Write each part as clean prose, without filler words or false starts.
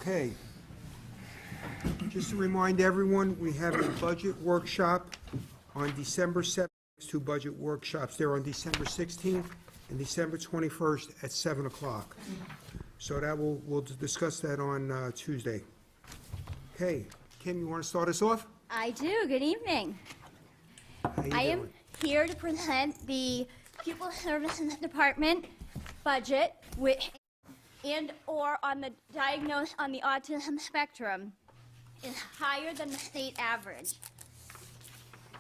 Okay. Just to remind everyone, we have a budget workshop on December 7th. Two budget workshops there on December 16th and December 21st at 7 o'clock. So that we'll discuss that on Tuesday. Okay, Kim, you want to start us off? I do. Good evening. How you I am doing? here to present the Pupil Services Department budget, which or on the diagnosed on the autism spectrum is higher than the state average.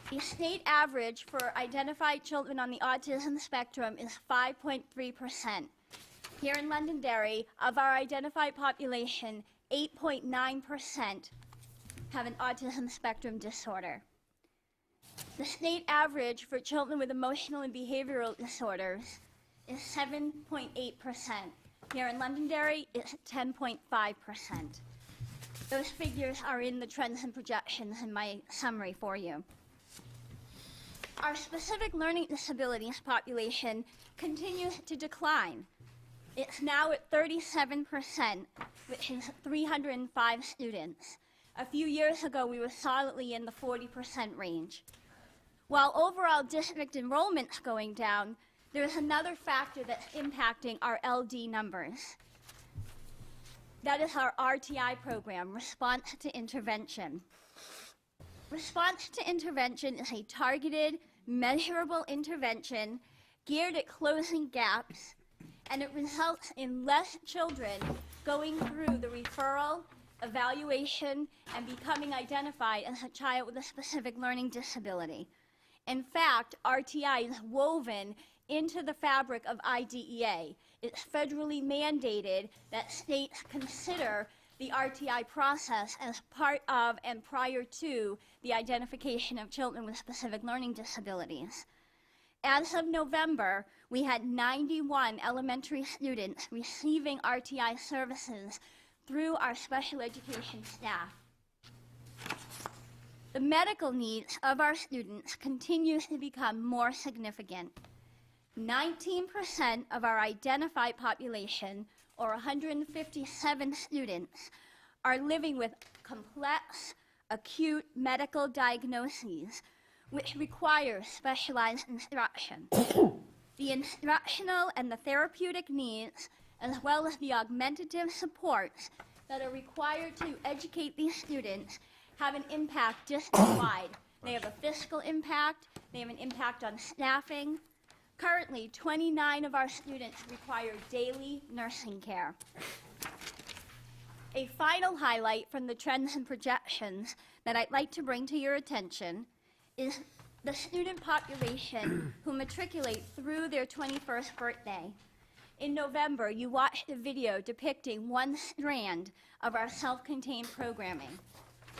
The state average for identified children on the autism spectrum is 5.3%. Here in Londonderry, of our identified population, 8.9% have an autism spectrum disorder. The state average for children with emotional and behavioral disorders is 7.8%. Here in Londonderry, it's 10.5%. Those figures are in the trends and projections in my summary for you. Our specific learning disabilities population continues to decline. It's now at 37%, which is 305 students. A few years ago, we were solidly in the 40% range. While overall district enrollment's going down, there's another factor that's impacting our LD numbers. That is our RTI program, Response to Intervention. Response to intervention is a targeted, measurable intervention geared at closing gaps, and it results in less children going through the referral, evaluation, and becoming identified as a child with a specific learning disability. In fact, RTI is woven into the fabric of IDEA. It's federally mandated that states consider the RTI process as part of and prior to the identification of children with specific learning disabilities. As of November, we had 91 elementary students receiving RTI services through our special education staff. The medical needs of our students continues to become more significant. 19% of our identified population, or 157 students, are living with complex, acute medical diagnoses, which require specialized instruction. The instructional and the therapeutic needs, as well as the augmentative supports that are required to educate these students, have an impact district-wide. They have a fiscal impact, they have an impact on staffing. Currently, 29 of our students require daily nursing care. A final highlight from the trends and projections that I'd like to bring to your attention is the student population who matriculate through their 21st birthday. In November, you watched a video depicting one strand of our self-contained programming.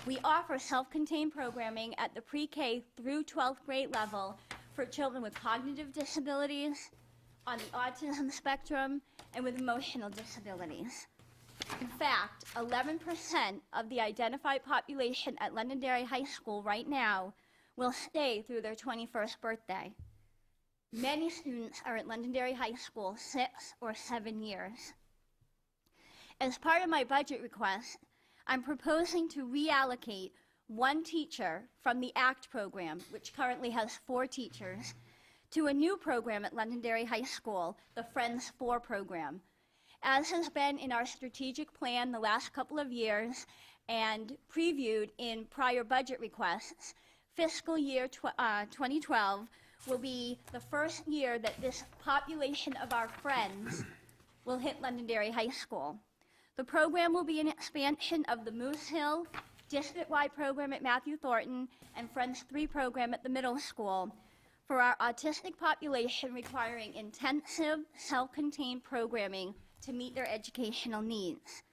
We offer self-contained programming at the pre-K through 12th grade level for children with cognitive disabilities, on the autism spectrum, and with emotional disabilities. In fact, 11% of the identified population at Londonderry High School right now will stay through their 21st birthday. Many students are at Londonderry High School 6 or 7 years. As part of my budget request, I'm proposing to reallocate one teacher from the ACT program, which currently has 4 teachers, to a new program at Londonderry High School, the Friends 4 program. As has been in our strategic plan the last couple of years and previewed in prior budget requests, fiscal year 2012 will be the first year that this population of our friends will hit Londonderry High School. The program will be an expansion of the Moose Hill district-wide program at Matthew Thornton and Friends 3 program at the middle school for our autistic population requiring intensive, self-contained programming to meet their educational needs.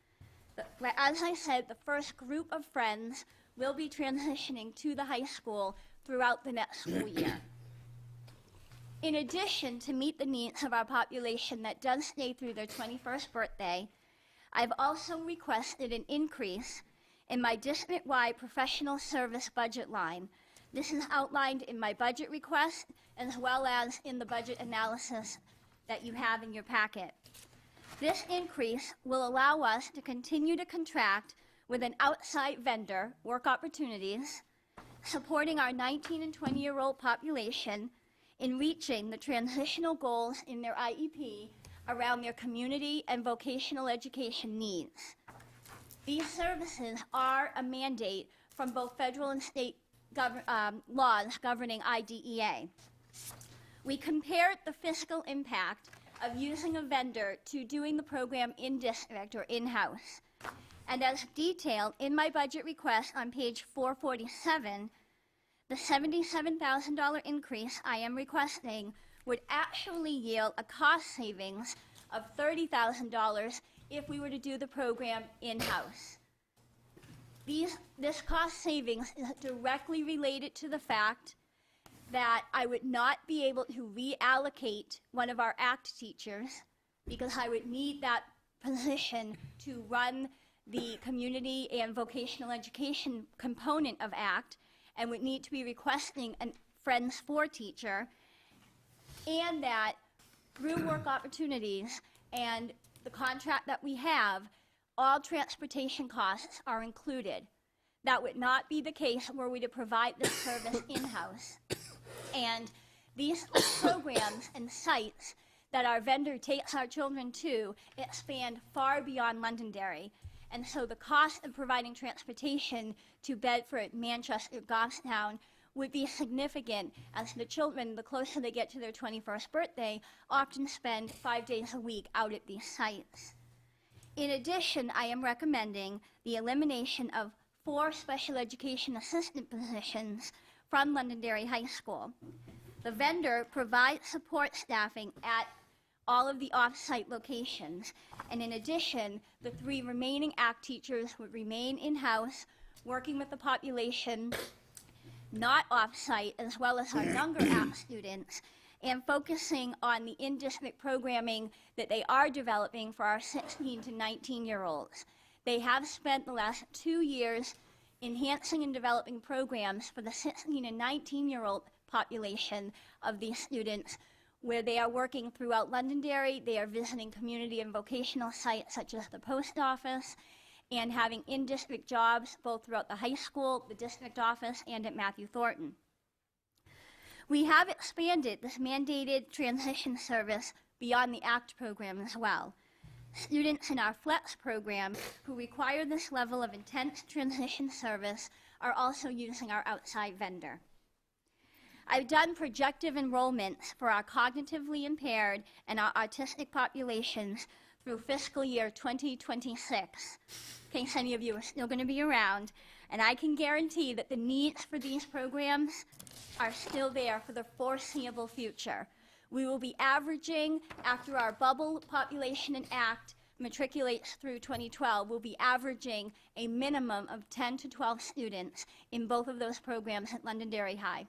As I said, the first group of friends will be transitioning to the high school throughout the next school year. In addition, to meet the needs of our population that does stay through their 21st birthday, I've also requested an increase in my district-wide professional service budget line. This is outlined in my budget request as well as in the budget analysis that you have in your packet. This increase will allow us to continue to contract with an outside vendor, Work Opportunities, supporting our 19 and 20-year-old population in reaching the transitional goals in their IEP around their community and vocational education needs. These services are a mandate from both federal and state laws governing IDEA. We compared the fiscal impact of using a vendor to doing the program in district or in-house. And as detailed in my budget request on page 447, the $77,000 increase I am requesting would actually yield a cost savings of $30,000 if we were to do the program in-house. This cost savings is directly related to the fact that I would not be able to reallocate one of our ACT teachers because I would need that position to run the community and vocational education component of ACT, and would need to be requesting a Friends 4 teacher, and that through Work Opportunities and the contract that we have, all transportation costs are included. That would not be the case were we to provide this service in-house. And these programs and sites that our vendor takes our children to expand far beyond Londonderry. And so the cost of providing transportation to Bedford, Manchester, Goffstown would be significant, as the children, the closer they get to their 21st birthday, often spend 5 days a week out at these sites. In addition, I am recommending the elimination of 4 special education assistant positions from Londonderry High School. The vendor provides support staffing at all of the off-site locations, and in addition, the 3 remaining ACT teachers would remain in-house, working with the population not off-site, as well as our younger ACT students, and focusing on the in-district programming that they are developing for our 16 to 19-year-olds. They have spent the last 2 years enhancing and developing programs for the 16 and 19-year-old population of these students, where they are working throughout Londonderry. They are visiting community and vocational sites such as the post office, and having in-district jobs both throughout the high school, the district office, and at Matthew Thornton. We have expanded this mandated transition service beyond the ACT program as well. Students in our FLEX program who require this level of intense transition service are also using our outside vendor. I've done projective enrollments for our cognitively impaired and our autistic populations through fiscal year 2026, in case any of you are still going to be around, and I can guarantee that the needs for these programs are still there for the foreseeable future. We will be averaging, after our bubble population in ACT matriculates through 2012, we'll be averaging a minimum of 10 to 12 students in both of those programs at Londonderry High.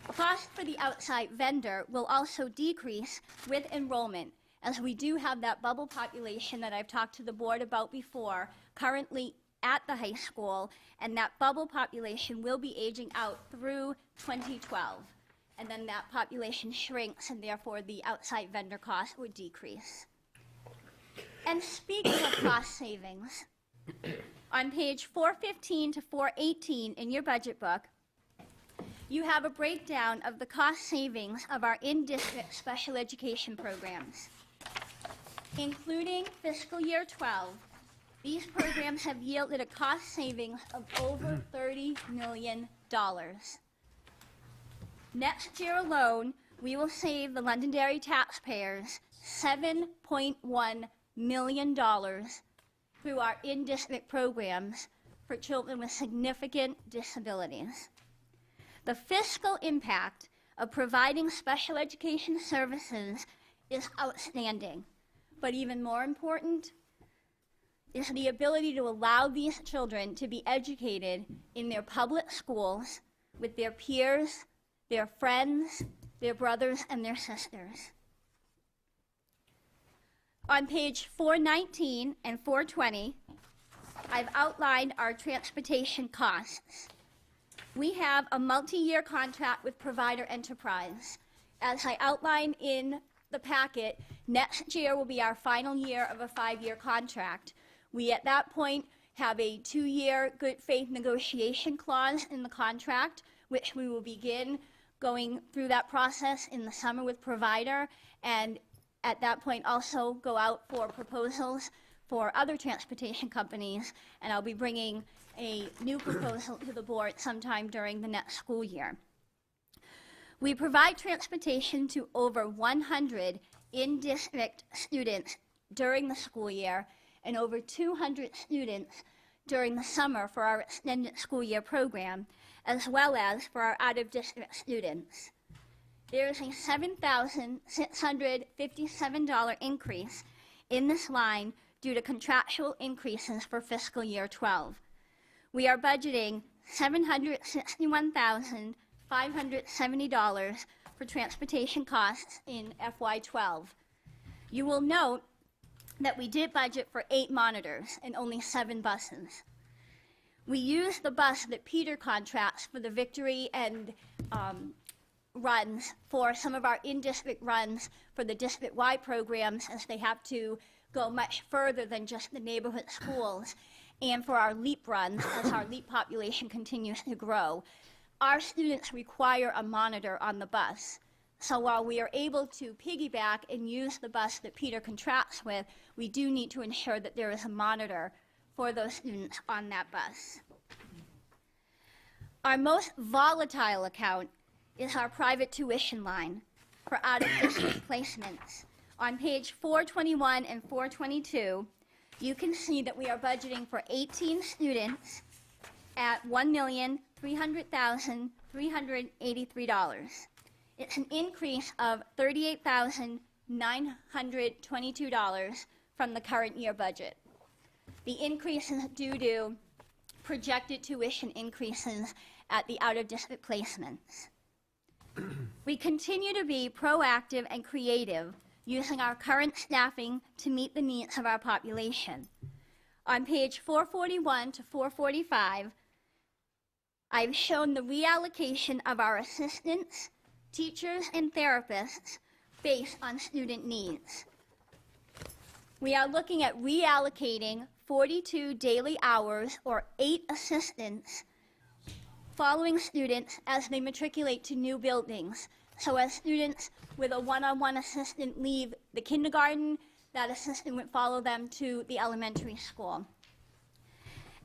Cost for the outside vendor will also decrease with enrollment, as we do have that bubble population that I've talked to the board about before, currently at the high school, and that bubble population will be aging out through 2012. And then that population shrinks, and therefore the outside vendor cost would decrease. And speaking of cost savings, on page 415 to 418 in your budget book, you have a breakdown of the cost savings of our in-district special education programs. Including fiscal year 12, these programs have yielded a cost savings of over $30 million. Next year alone, we will save the Londonderry taxpayers $7.1 million through our in-district programs for children with significant disabilities. The fiscal impact of providing special education services is outstanding, but even more important is the ability to allow these children to be educated in their public schools with their peers, their friends, their brothers, and their sisters. On page 419 and 420, I've outlined our transportation costs. We have a multi-year contract with Provider Enterprise. As I outlined in the packet, next year will be our final year of a 5-year contract. We, at that point, have a 2-year good faith negotiation clause in the contract, which we will begin going through that process in the summer with provider, and at that point also go out for proposals for other transportation companies, and I'll be bringing a new proposal to the board sometime during the next school year. We provide transportation to over 100 in-district students during the school year and over 200 students during the summer for our extended school year program, as well as for our out-of-district students. There is a $7,657 increase in this line due to contractual increases for fiscal year 12. We are budgeting $761,570 for transportation costs in FY12. You will note that we did budget for 8 monitors and only 7 buses. We used the bus that Peter contracts for the Victory and runs for some of our in-district runs for the district-wide programs, as they have to go much further than just the neighborhood schools, and for our LEAP runs as our LEAP population continues to grow. Our students require a monitor on the bus. So while we are able to piggyback and use the bus that Peter contracts with, we do need to ensure that there is a monitor for those students on that bus. Our most volatile account is our private tuition line for out-of-district placements. On page 421 and 422, you can see that we are budgeting for 18 students at $1,300,383. It's an increase of $38,922 from the current year budget. The increase is due to projected tuition increases at the out-of-district placements. We continue to be proactive and creative, using our current staffing to meet the needs of our population. On page 441 to 445, I've shown the reallocation of our assistants, teachers, and therapists based on student needs. We are looking at reallocating 42 daily hours, or 8 assistants, following students as they matriculate to new buildings. So as students with a one-on-one assistant leave the kindergarten, that assistant would follow them to the elementary school.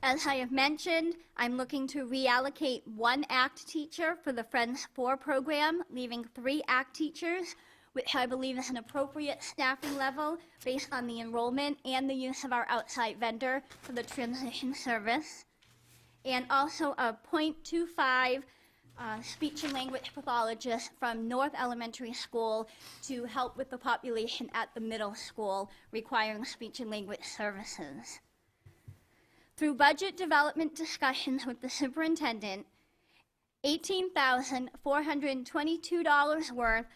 As I have mentioned, I'm looking to reallocate 1 ACT teacher for the Friends 4 program, leaving 3 ACT teachers, which I believe is an appropriate staffing level based on the enrollment and the use of our outside vendor for the transition service. And also a .25 speech and language pathologist from North Elementary School to help with the population at the middle school requiring speech and language services. Through budget development discussions with the superintendent, $18,422 worth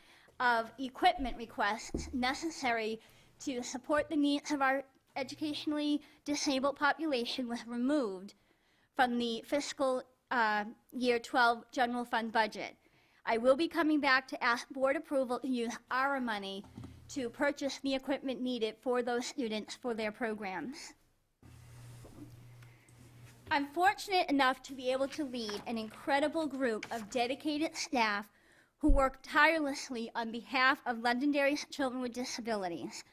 of equipment requests necessary to support the needs of our educationally disabled population was removed from the fiscal year 12 general fund budget. I will be coming back to ask board approval to use our money to purchase the equipment needed for those students for their programs. I'm fortunate enough to be able to lead an incredible group of dedicated staff who work tirelessly on behalf of Londonderry's children with disabilities.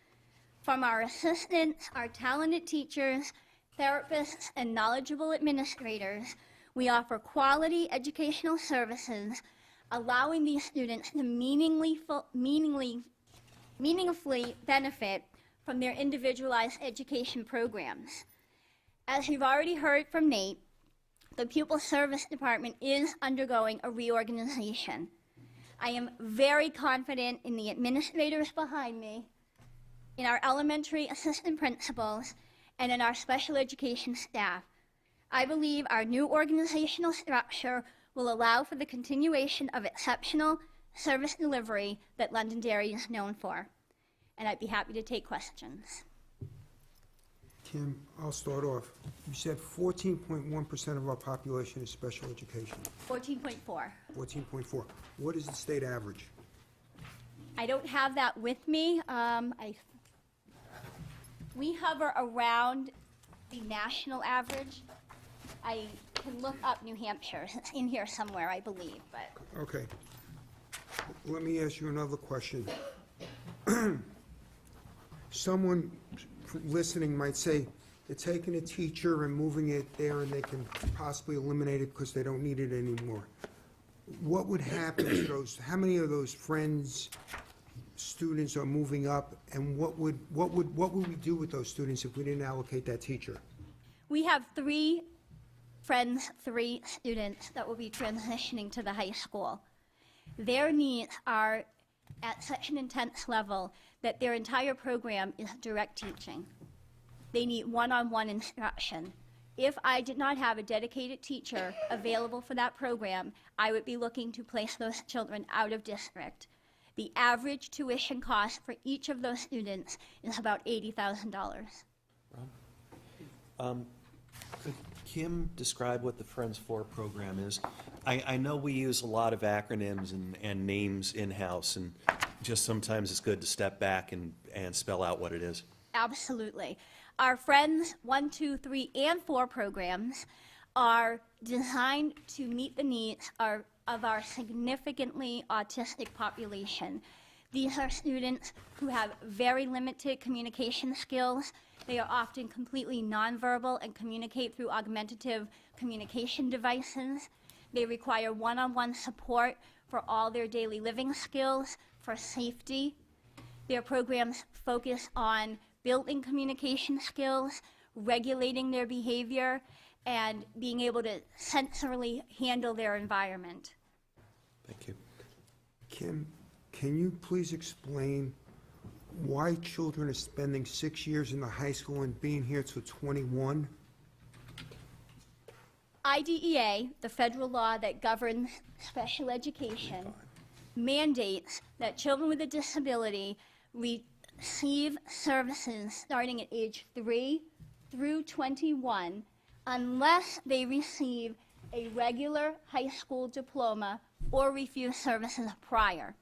From our assistants, our talented teachers, therapists, and knowledgeable administrators, we offer quality educational services, allowing these students to meaningfully benefit from their individualized education programs. As you've already heard from Nate, the Pupil Service Department is undergoing a reorganization. I am very confident in the administrators behind me, in our elementary assistant principals, and in our special education staff. I believe our new organizational structure will allow for the continuation of exceptional service delivery that Londonderry is known for. And I'd be happy to take questions. Kim, I'll start off. You said 14.1% of our population is special education. 14.4. 14.4. What is the state average? I don't have that with me. We hover around the national average. I can look up New Hampshire. It's in here somewhere, I believe, but. Okay. Let me ask you another question. Someone listening might say, they're taking a teacher and moving it there and they can possibly eliminate it because they don't need it anymore. What would happen to those, how many of those friends, students are moving up, and what would we do with those students if we didn't allocate that teacher? We have 3 friends, 3 students that will be transitioning to the high school. Their needs are at such an intense level that their entire program is direct teaching. They need one-on-one instruction. If I did not have a dedicated teacher available for that program, I would be looking to place those children out of district. The average tuition cost for each of those students is about $80,000. Could Kim describe what the Friends For program is? I know we use a lot of acronyms and names in-house, and just sometimes it's good to step back and spell out what it is. Absolutely. Our Friends 1, 2, 3, and 4 programs are designed to meet the needs of our significantly autistic population. These are students who have very limited communication skills. They are often completely nonverbal and communicate through augmentative communication devices. They require one-on-one support for all their daily living skills, for safety. Their programs focus on building communication skills, regulating their behavior, and being able to sensorily handle their environment. Thank you. Kim, can you please explain why children are spending 6 years in the high school and being here till 21? IDEA, the federal law that governs special education, mandates that children with a disability receive services starting at age 3 through 21 unless they receive a regular high school diploma or refuse services prior.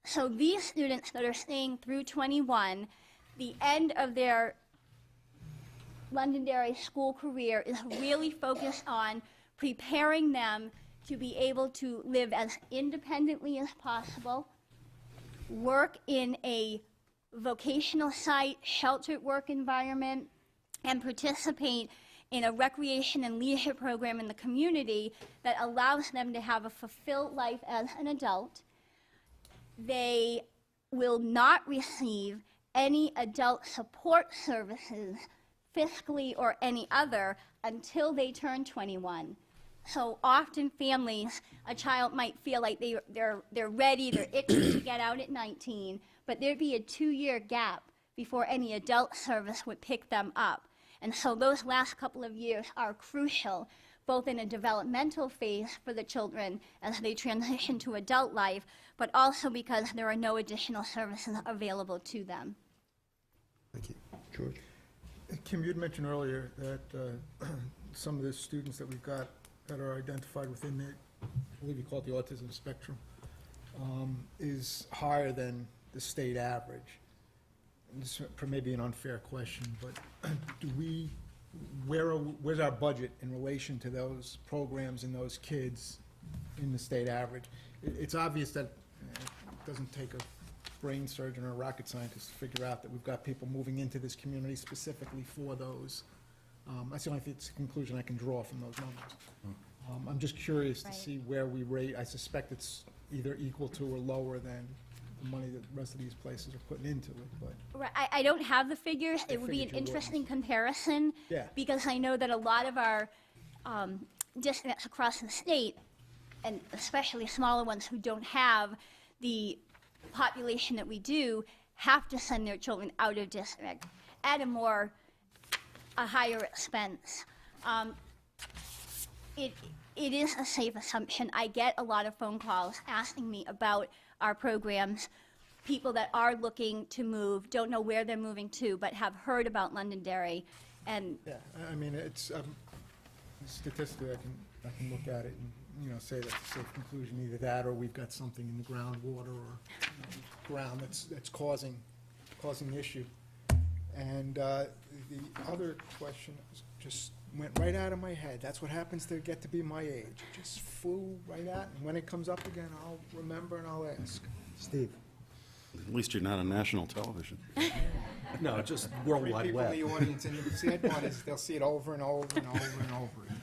So these students that are staying through 21, the end of their Londonderry school career is really focused on preparing them to be able to live as independently as possible, work in a vocational site, sheltered work environment, and participate in a recreation and leisure program in the community that allows them to have a fulfilled life as an adult. They will not receive any adult support services, fiscally or any other, until they turn 21. So often families, a child might feel like they're ready, they're itching to get out at 19, but there'd be a 2-year gap before any adult service would pick them up. And so those last couple of years are crucial, both in a developmental phase for the children as they transition to adult life, but also because there are no additional services available to them. Thank you. George? Kim, you had mentioned earlier that some of the students that we've got that are identified within the, I believe you call it the autism spectrum, is higher than the state average. And this may be an unfair question, but where's our budget in relation to those programs and those kids in the state average? It's obvious that it doesn't take a brain surgeon or a rocket scientist to figure out that we've got people moving into this community specifically for those. That's the only conclusion I can draw from those numbers. I'm just curious to see where we rate. I suspect it's either equal to or lower than the money that the rest of these places are putting into it, but. Right, I don't have the figures. It would be an figured you interesting comparison. Yeah. Because I know that a lot of our districts across the state, and especially smaller ones who don't have the population that we do, have to send their children out of district at a higher expense. It is a safe assumption. I get a lot of phone calls asking me about our programs. People that are looking to move, don't know where they're moving to, but have heard about Londonderry. And Yeah, I mean, it's statistically, I can look at it and say that's a safe conclusion, either that or we've got something in the groundwater or ground that's causing the issue. And the other question just went right out of my head. That's what happens to get to be my age. It just flew right out, and when it comes up again, I'll remember and I'll ask. Steve? At least you're not on national television. No, just World Three Wide people in the Web. audience, and the sad part is they'll see it over and over and over and over again.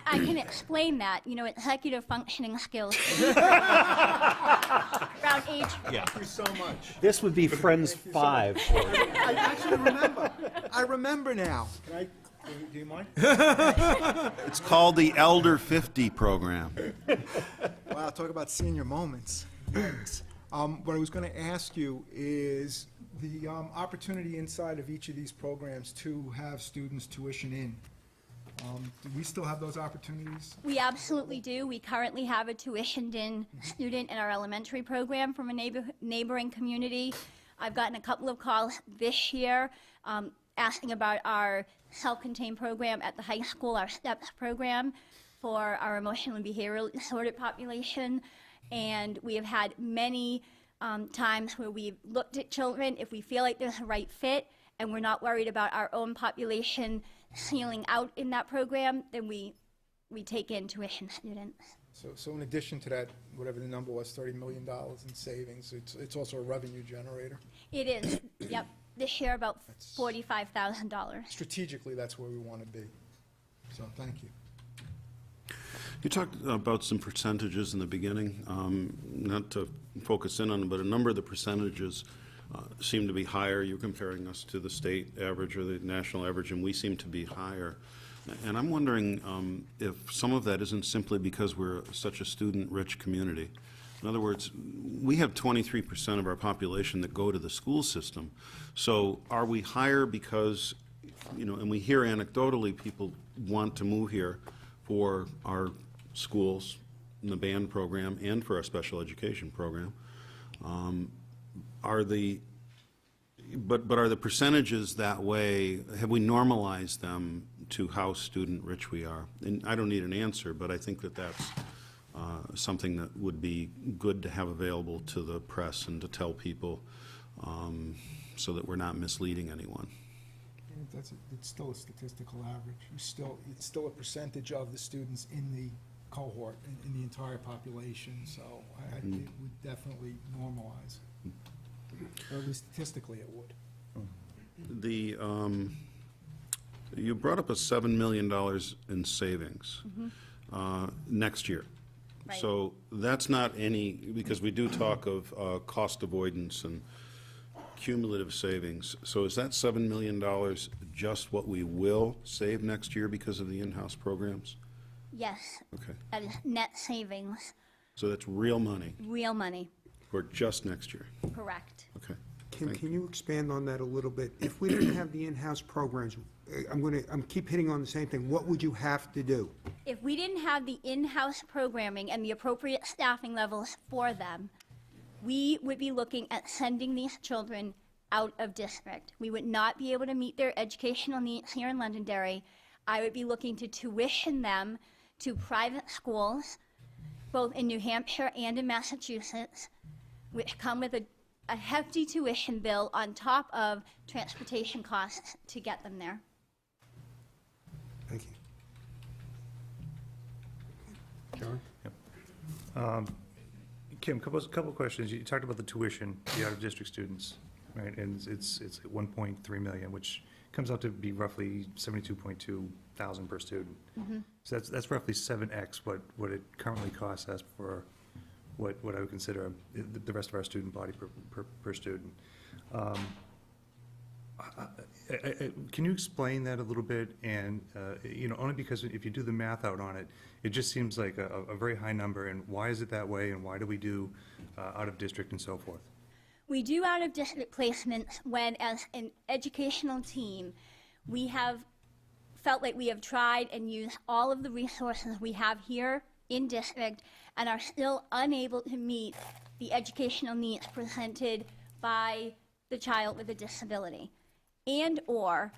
I can explain that, executive functioning skills. Around age, Yeah. Thank you so much. This would be Friends 5. I actually remember. I remember now. Do you mind? It's called the Elder 50 program. Wow, talk about senior moments. Thanks. What I was going to ask you is the opportunity inside of each of these programs to have students tuition in. Do we still have those opportunities? we absolutely do. We currently have a tuitioned-in student in our elementary program from a neighboring community. I've gotten a couple of calls this year asking about our self-contained program at the high school, our STEPS program for our emotional and behavioral disordered population. And we have had many times where we've looked at children, if we feel like there's a right fit and we're not worried about our own population sealing out in that program, then we take in tuition students. So in addition to that, whatever the number was, $30 million in savings, it's also a revenue generator. It is, yep. This year, about $45,000. Strategically, that's where we want to be. So thank you. You talked about some percentages in the beginning, not to focus in on them, but a number of the percentages seem to be higher. You're comparing us to the state average or the national average, and we seem to be higher. And I'm wondering if some of that isn't simply because we're such a student-rich community. In other words, we have 23% of our population that go to the school system. So are we higher because, and we hear anecdotally people want to move here for our schools, in the band program, and for our special education program. Are the percentages that way, have we normalized them to how student-rich we are? And I don't need an answer, but I think that that's something that would be good to have available to the press and to tell people so that we're not misleading anyone. It's still a statistical average. It's still a percentage of the students in the cohort, in the entire population, so it would definitely normalize. Or at least statistically it would. You brought up a $7 million in savings next year. Right. So that's not any, because we do talk of cost avoidance and cumulative savings. So is that $7 million just what we will save next year because of the in-house programs? Yes, Okay. that is net savings, So that's real money real money, for just next year? correct. Okay. Kim, can you expand on that a little bit? If we didn't have the in-house programs, I'm keep hitting on the same thing, what would you have to do? If we didn't have the in-house programming and the appropriate staffing levels for them, we would be looking at sending these children out of district. We would not be able to meet their educational needs here in Londonderry. I would be looking to tuition them to private schools, both in New Hampshire and in Massachusetts, which come with a hefty tuition bill on top of transportation costs to get them there. Thank you. John? Kim, couple of questions. You talked about the tuition, the out-of-district students, right? And it's at 1.3 million, which comes out to be roughly 72.2 thousand per student. So that's roughly 7x what it currently costs us for what I would consider the rest of our student body per student. Can you explain that a little bit? And, only because if you do the math out on it, it just seems like a very high number, and why is it that way, and why do we do out-of-district and so forth? We do out-of-district placements when, as an educational team, we have felt like we have tried and used all of the resources we have here in district and are still unable to meet the educational needs presented by the child with a disability. And/or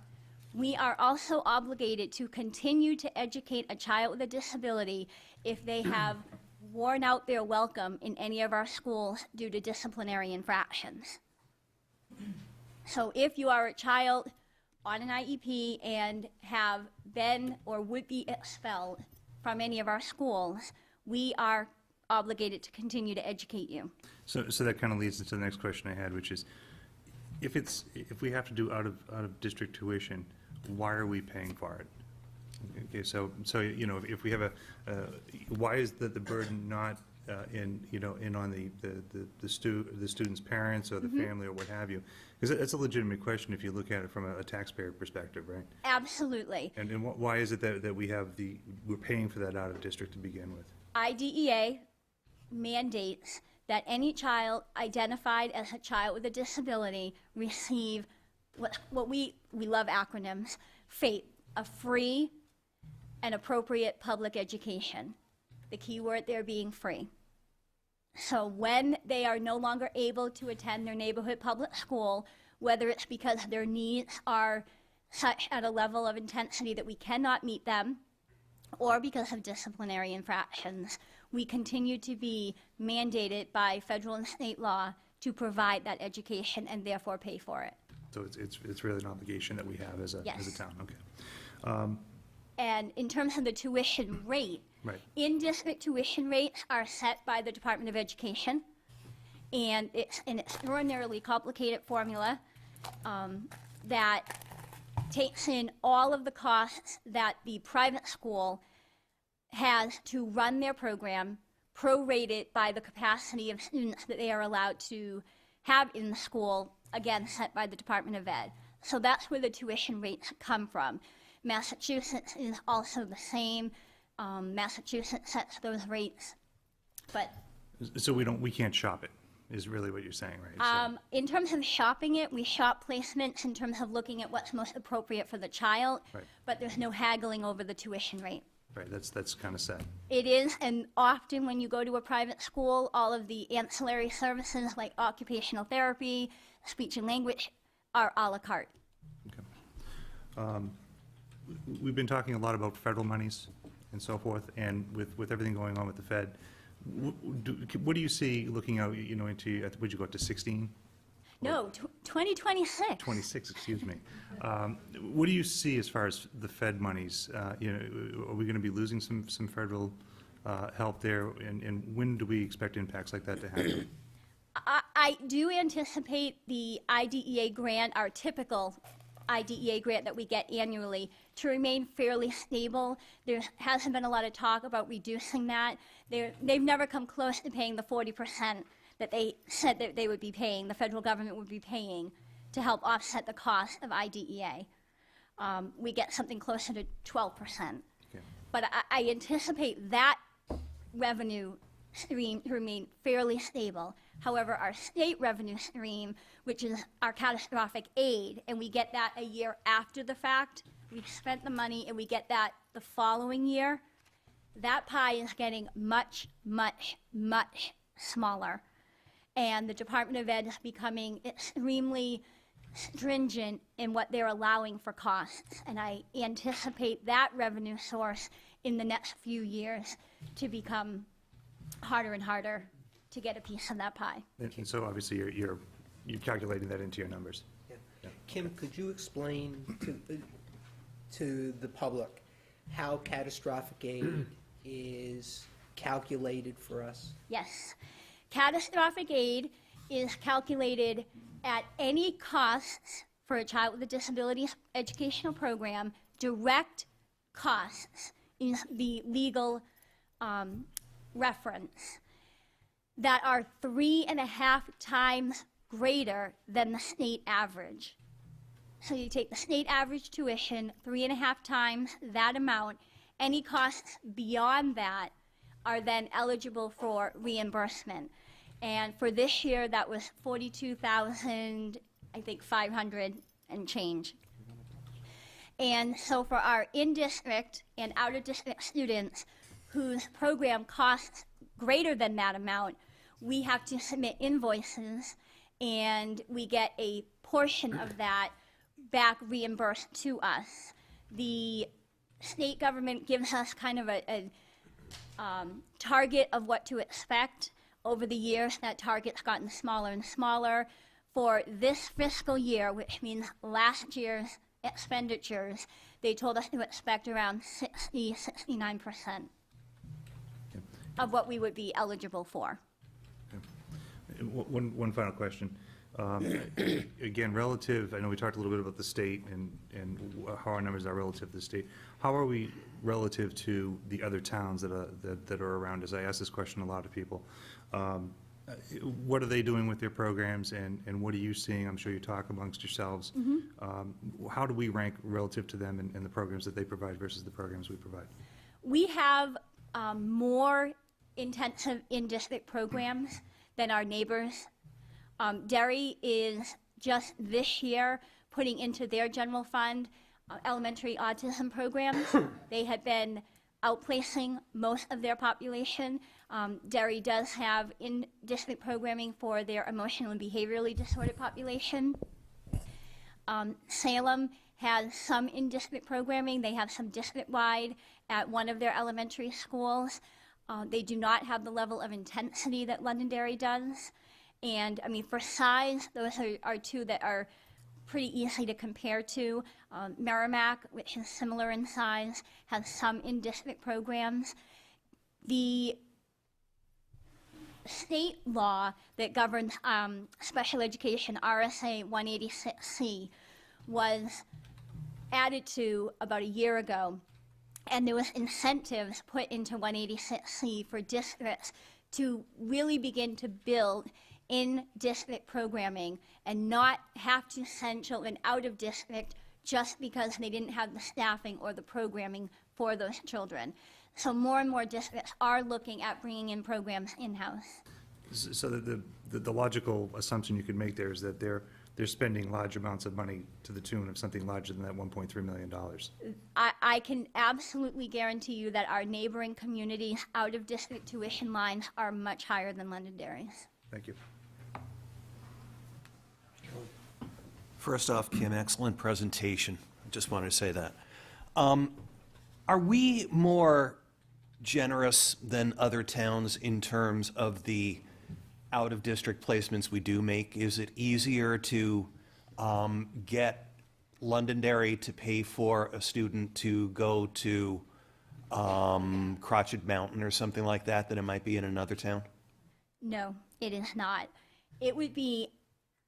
we are also obligated to continue to educate a child with a disability if they have worn out their welcome in any of our schools due to disciplinary infractions. So if you are a child on an IEP and have been or would be expelled from any of our schools, we are obligated to continue to educate you. So that kind of leads into the next question I had, which is, if we have to do out of district tuition, why are we paying for it? Okay, so you know, if we have why is the burden not in on the student's parents or the family or what have you? Because it's a legitimate question if you look at it from a taxpayer perspective, right? Absolutely. And why is it that we're paying for that out of district to begin with? IDEA mandates that any child identified as a child with a disability receive what we love acronyms, FAPE, a free and appropriate public education. The key word there being free. So when they are no longer able to attend their neighborhood public school, whether it's because their needs are such at a level of intensity that we cannot meet them, or because of disciplinary infractions, we continue to be mandated by federal and state law to provide that education and therefore pay for it. So it's really an obligation that we have as a town, okay. And in terms of the tuition rate, Right. in-district tuition rates are set by the Department of Education, and it's an extraordinarily complicated formula that takes in all of the costs that the private school has to run their program, prorated by the capacity of students that they are allowed to have in the school, again, set by the Department of Ed. So that's where the tuition rates come from. Massachusetts is also the same. Massachusetts sets those rates, but So we can't shop it, is really what you're saying, right? So- in terms of shopping it, we shop placements in terms of looking at what's most appropriate for the child, Right. but there's no haggling over the tuition rate. Right, that's kind of set. It is, and often when you go to a private school, all of the ancillary services like occupational therapy, speech and language are a la carte. Okay. We've been talking a lot about federal monies and so forth, and with everything going on with the Fed, what do you see looking out, into, would you go up to 16? No, 2026. 26, excuse me. What do you see as far as the Fed monies? Are we going to be losing some federal help there? And when do we expect impacts like that to happen? I do anticipate the IDEA grant, our typical IDEA grant that we get annually, to remain fairly stable. There hasn't been a lot of talk about reducing that. They've never come close to paying the 40% that they said that they would be paying, the federal government would be paying to help offset the cost of IDEA. We get something closer to 12%. Okay. But I anticipate that revenue stream to remain fairly stable. However, our state revenue stream, which is our catastrophic aid, and we get that a year after the fact, we've spent the money and we get that the following year, that pie is getting much, much, much smaller. And the Department of Ed is becoming extremely stringent in what they're allowing for costs. And I anticipate that revenue source in the next few years to become harder and harder to get a piece of that pie. And so obviously you're calculating that into your numbers. Yeah. Kim, could you explain to the public how catastrophic aid is calculated for us? Yes. Catastrophic aid is calculated at any costs for a child with a disability educational program. Direct costs is the legal reference that are 3.5 times greater than the state average. So you take the state average tuition, 3.5 times that amount. Any costs beyond that are then eligible for reimbursement. And for this year, that was $42,000, I think 500 and change. And so for our in-district and out-of-district students whose program costs greater than that amount, we have to submit invoices, and we get a portion of that back reimbursed to us. The state government gives us kind of a target of what to expect. Over the years, that target's gotten smaller and smaller. For this fiscal year, which means last year's expenditures, they told us to expect around 69% of what we would be eligible for. One final question. Again, relative, I know we talked a little bit about the state and how our numbers are relative to the state. How are we relative to the other towns that are around us? I ask this question to a lot of people. What are they doing with their programs, and what are you seeing? I'm sure you talk amongst yourselves. How do we rank relative to them and the programs that they provide versus the programs we provide? We have more intensive in-district programs than our neighbors. Derry is just this year putting into their general fund elementary autism programs. They had been outplacing most of their population. Derry does have in-district programming for their emotional and behaviorally disordered population. Salem has some in-district programming. They have some district-wide at one of their elementary schools. They do not have the level of intensity that Londonderry does. And, I mean, for size, those are two that are pretty easy to compare to. Merrimack, which is similar in size, has some in-district programs. The state law that governs special education, RSA 186C, was added to about a year ago, and there was incentives put into 186C for districts to really begin to build in-district programming and not have to send children out of district just because they didn't have the staffing or the programming for those children. So more and more districts are looking at bringing in programs in-house. So the logical assumption you could make there is that they're spending large amounts of money to the tune of something larger than that $1.3 million. I can absolutely guarantee you that our neighboring communities' out-of-district tuition lines are much higher than Londonderry's. Thank you. First off, Kim, excellent presentation. I just wanted to say that. Are we more generous than other towns in terms of the out-of-district placements we do make? Is it easier to get Londonderry to pay for a student to go to Crotched Mountain or something like that than it might be in another town? No, it is not. It would be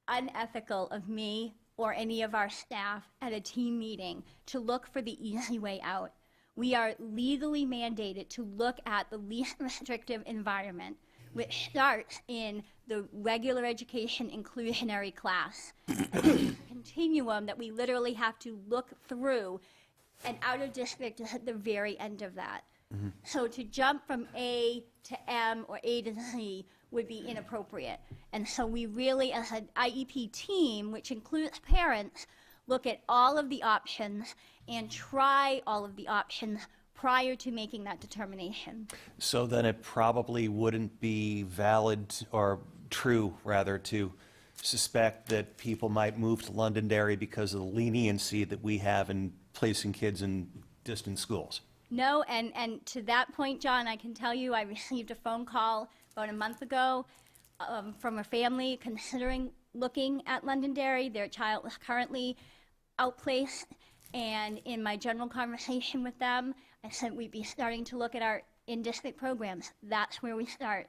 unethical of me or any of our staff at a team meeting to look for the easy way out. We are legally mandated to look at the least restrictive environment, which starts in the regular education inclusionary class. A continuum that we literally have to look through, and out of district is at the very end of that. So to jump from A to M or A to Z would be inappropriate. And so we really, as an IEP team, which includes parents, look at all of the options and try all of the options prior to making that determination. So then it probably wouldn't be valid, or true rather, to suspect that people might move to Londonderry because of the leniency that we have in placing kids in distant schools. No, and to that point, John, I can tell you I received a phone call about a month ago from a family considering looking at Londonderry. Their child was currently outplaced, and in my general conversation with them, I said we'd be starting to look at our in-district programs. That's where we start.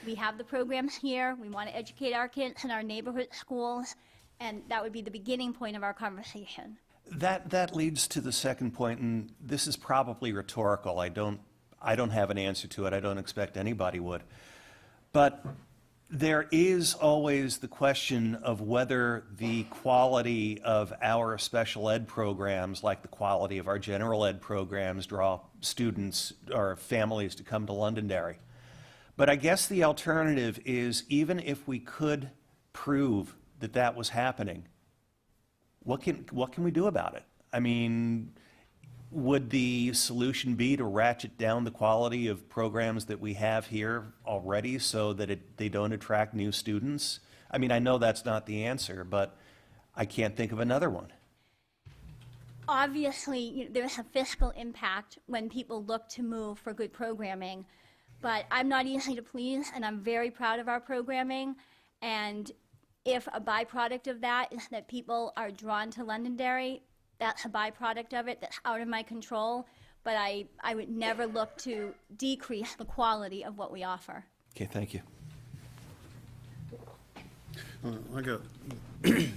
We have the programs here. We want to educate our kids in our neighborhood schools, and that would be the beginning point of our conversation. That leads to the second point, and this is probably rhetorical. I don't have an answer to it. I don't expect anybody would. But there is always the question of whether the quality of our special ed programs, like the quality of our general ed programs, draw students or families to come to Londonderry. But I guess the alternative is, even if we could prove that that was happening, what can we do about it? I mean, would the solution be to ratchet down the quality of programs that we have here already so that they don't attract new students? I mean, I know that's not the answer, but I can't think of another one. obviously, there's a fiscal impact when people look to move for good programming, but I'm not easy to please, and I'm very proud of our programming. And if a byproduct of that is that people are drawn to Londonderry, that's a byproduct of it that's out of my control, but I would never look to decrease the quality of what we offer. Okay, thank you. I got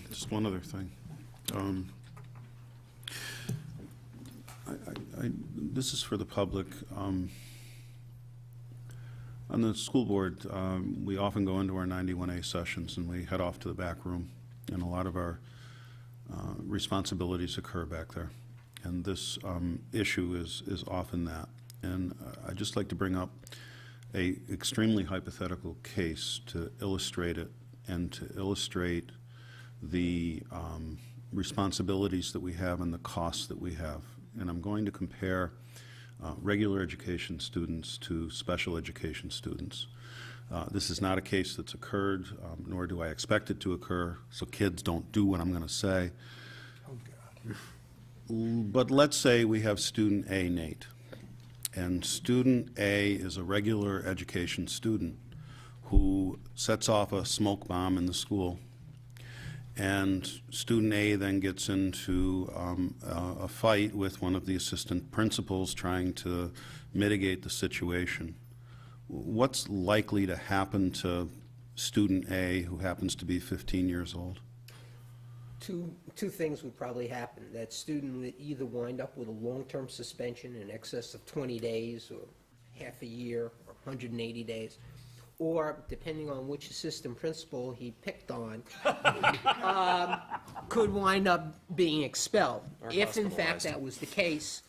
just one other thing. This is for the public. On the school board, we often go into our 91A sessions and we head off to the back room, and a lot of our responsibilities occur back there. And this issue is often that. And I'd just like to bring up a extremely hypothetical case to illustrate it and to illustrate the responsibilities that we have and the costs that we have. And I'm going to compare regular education students to special education students. This is not a case that's occurred, nor do I expect it to occur, so kids don't do what I'm going to say. Oh, God. But let's say we have student A, Nate, and student A is a regular education student who sets off a smoke bomb in the school, and student A then gets into a fight with one of the assistant principals trying to mitigate the situation. What's likely to happen to student A, who happens to be 15 years old? Two things would probably happen. That student would either wind up with a long-term suspension in excess of 20 days or half a year or 180 days, or, depending on which assistant principal he picked on, could wind up being expelled. If in fact that was the case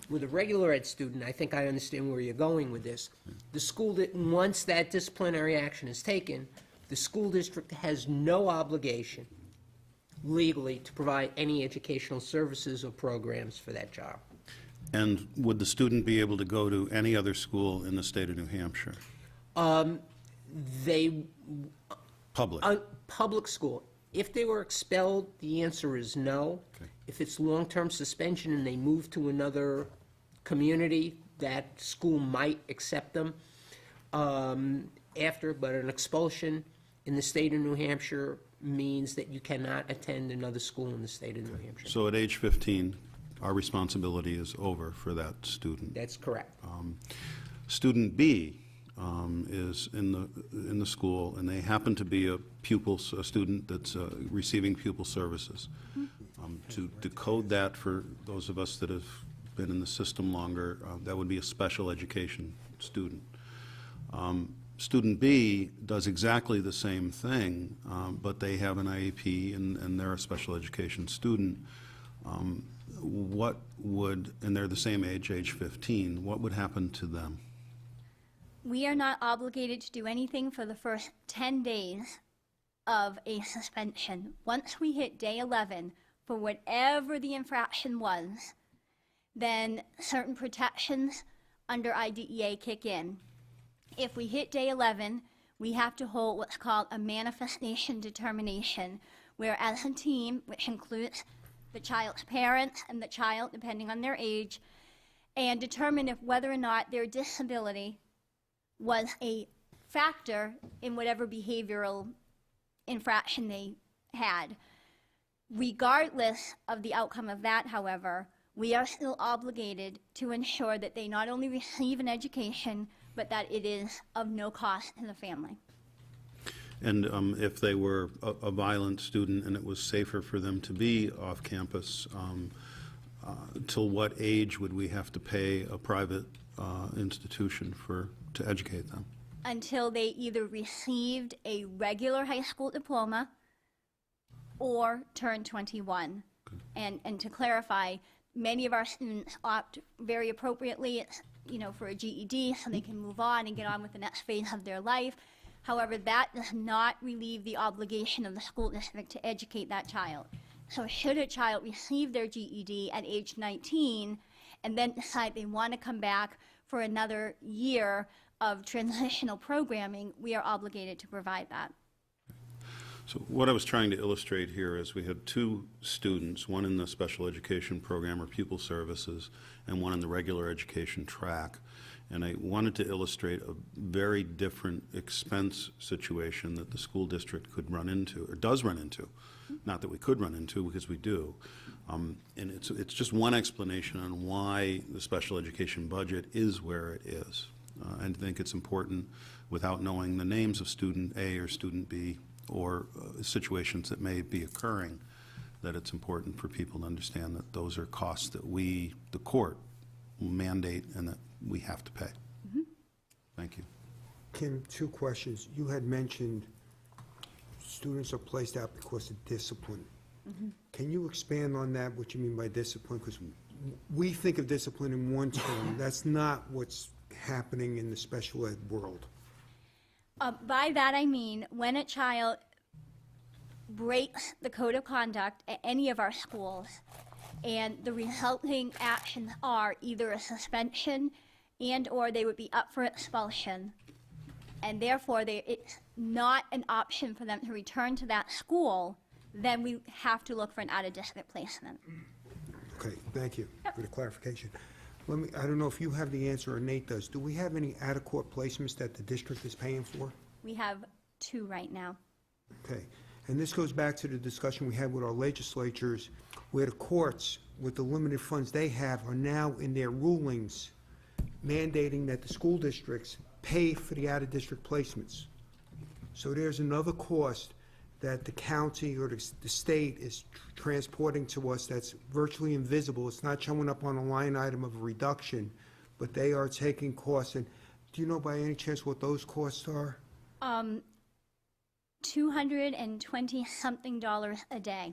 with a regular ed student, I think I understand where you're going with this. The school, once that disciplinary action is taken, the school district has no obligation legally to provide any educational services or programs for that child. And would the student be able to go to any other school in the state of New Hampshire? They, Public? public school, if they were expelled, the answer is no. Okay. If it's long-term suspension and they move to another community, that school might accept them after, but an expulsion in the state of New Hampshire means that you cannot attend another school in the state of New Hampshire. So at age 15, our responsibility is over for that student. That's correct. Student B is in the school, and they happen to be a student that's receiving pupil services. To decode that for those of us that have been in the system longer, that would be a special education student. Student B does exactly the same thing, but they have an IEP and they're a special education student. What would, and they're the same age 15, what would happen to them? We are not obligated to do anything for the first 10 days of a suspension. Once we hit day 11, for whatever the infraction was, then certain protections under IDEA kick in. If we hit day 11, we have to hold what's called a manifestation determination, where as a team, which includes the child's parents and the child, depending on their age, and determine if whether or not their disability was a factor in whatever behavioral infraction they had. Regardless of the outcome of that, however, we are still obligated to ensure that they not only receive an education, but that it is of no cost to the family. And if they were a violent student and it was safer for them to be off campus, till what age would we have to pay a private institution to educate them? Until they either received a regular high school diploma or turned 21. And to clarify, many of our students opt very appropriately, for a GED so they can move on and get on with the next phase of their life. However, that does not relieve the obligation of the school district to educate that child. So should a child receive their GED at age 19 and then decide they want to come back for another year of transitional programming, we are obligated to provide that. So what I was trying to illustrate here is we had two students, one in the special education program or pupil services, and one in the regular education track. And I wanted to illustrate a very different expense situation that the school district could run into, or does run into. Not that we could run into, because we do. And it's just one explanation on why the special education budget is where it is. I think it's important, without knowing the names of student A or student B, or situations that may be occurring, that it's important for people to understand that those are costs that we, the court, will mandate and that we have to pay. Thank you. Kim, two questions. You had mentioned students are placed out because of discipline. Can you expand on that, what you mean by discipline? Because we think of discipline in one term. That's not what's happening in the special ed world. By that I mean, when a child breaks the code of conduct at any of our schools, and the resulting actions are either a suspension and/or they would be up for expulsion, and therefore it's not an option for them to return to that school, then we have to look for an out-of-district placement. Okay, thank you for the clarification. I don't know if you have the answer or Nate does. Do we have any out-of-court placements that the district is paying for? We have 2 right now. Okay, and this goes back to the discussion we had with our legislatures, where the courts, with the limited funds they have, are now in their rulings mandating that the school districts pay for the out-of-district placements. So there's another cost that the county or the state is transporting to us that's virtually invisible. It's not showing up on a line item of a reduction, but they are taking costs. And do you know by any chance what those costs are? $220-something a day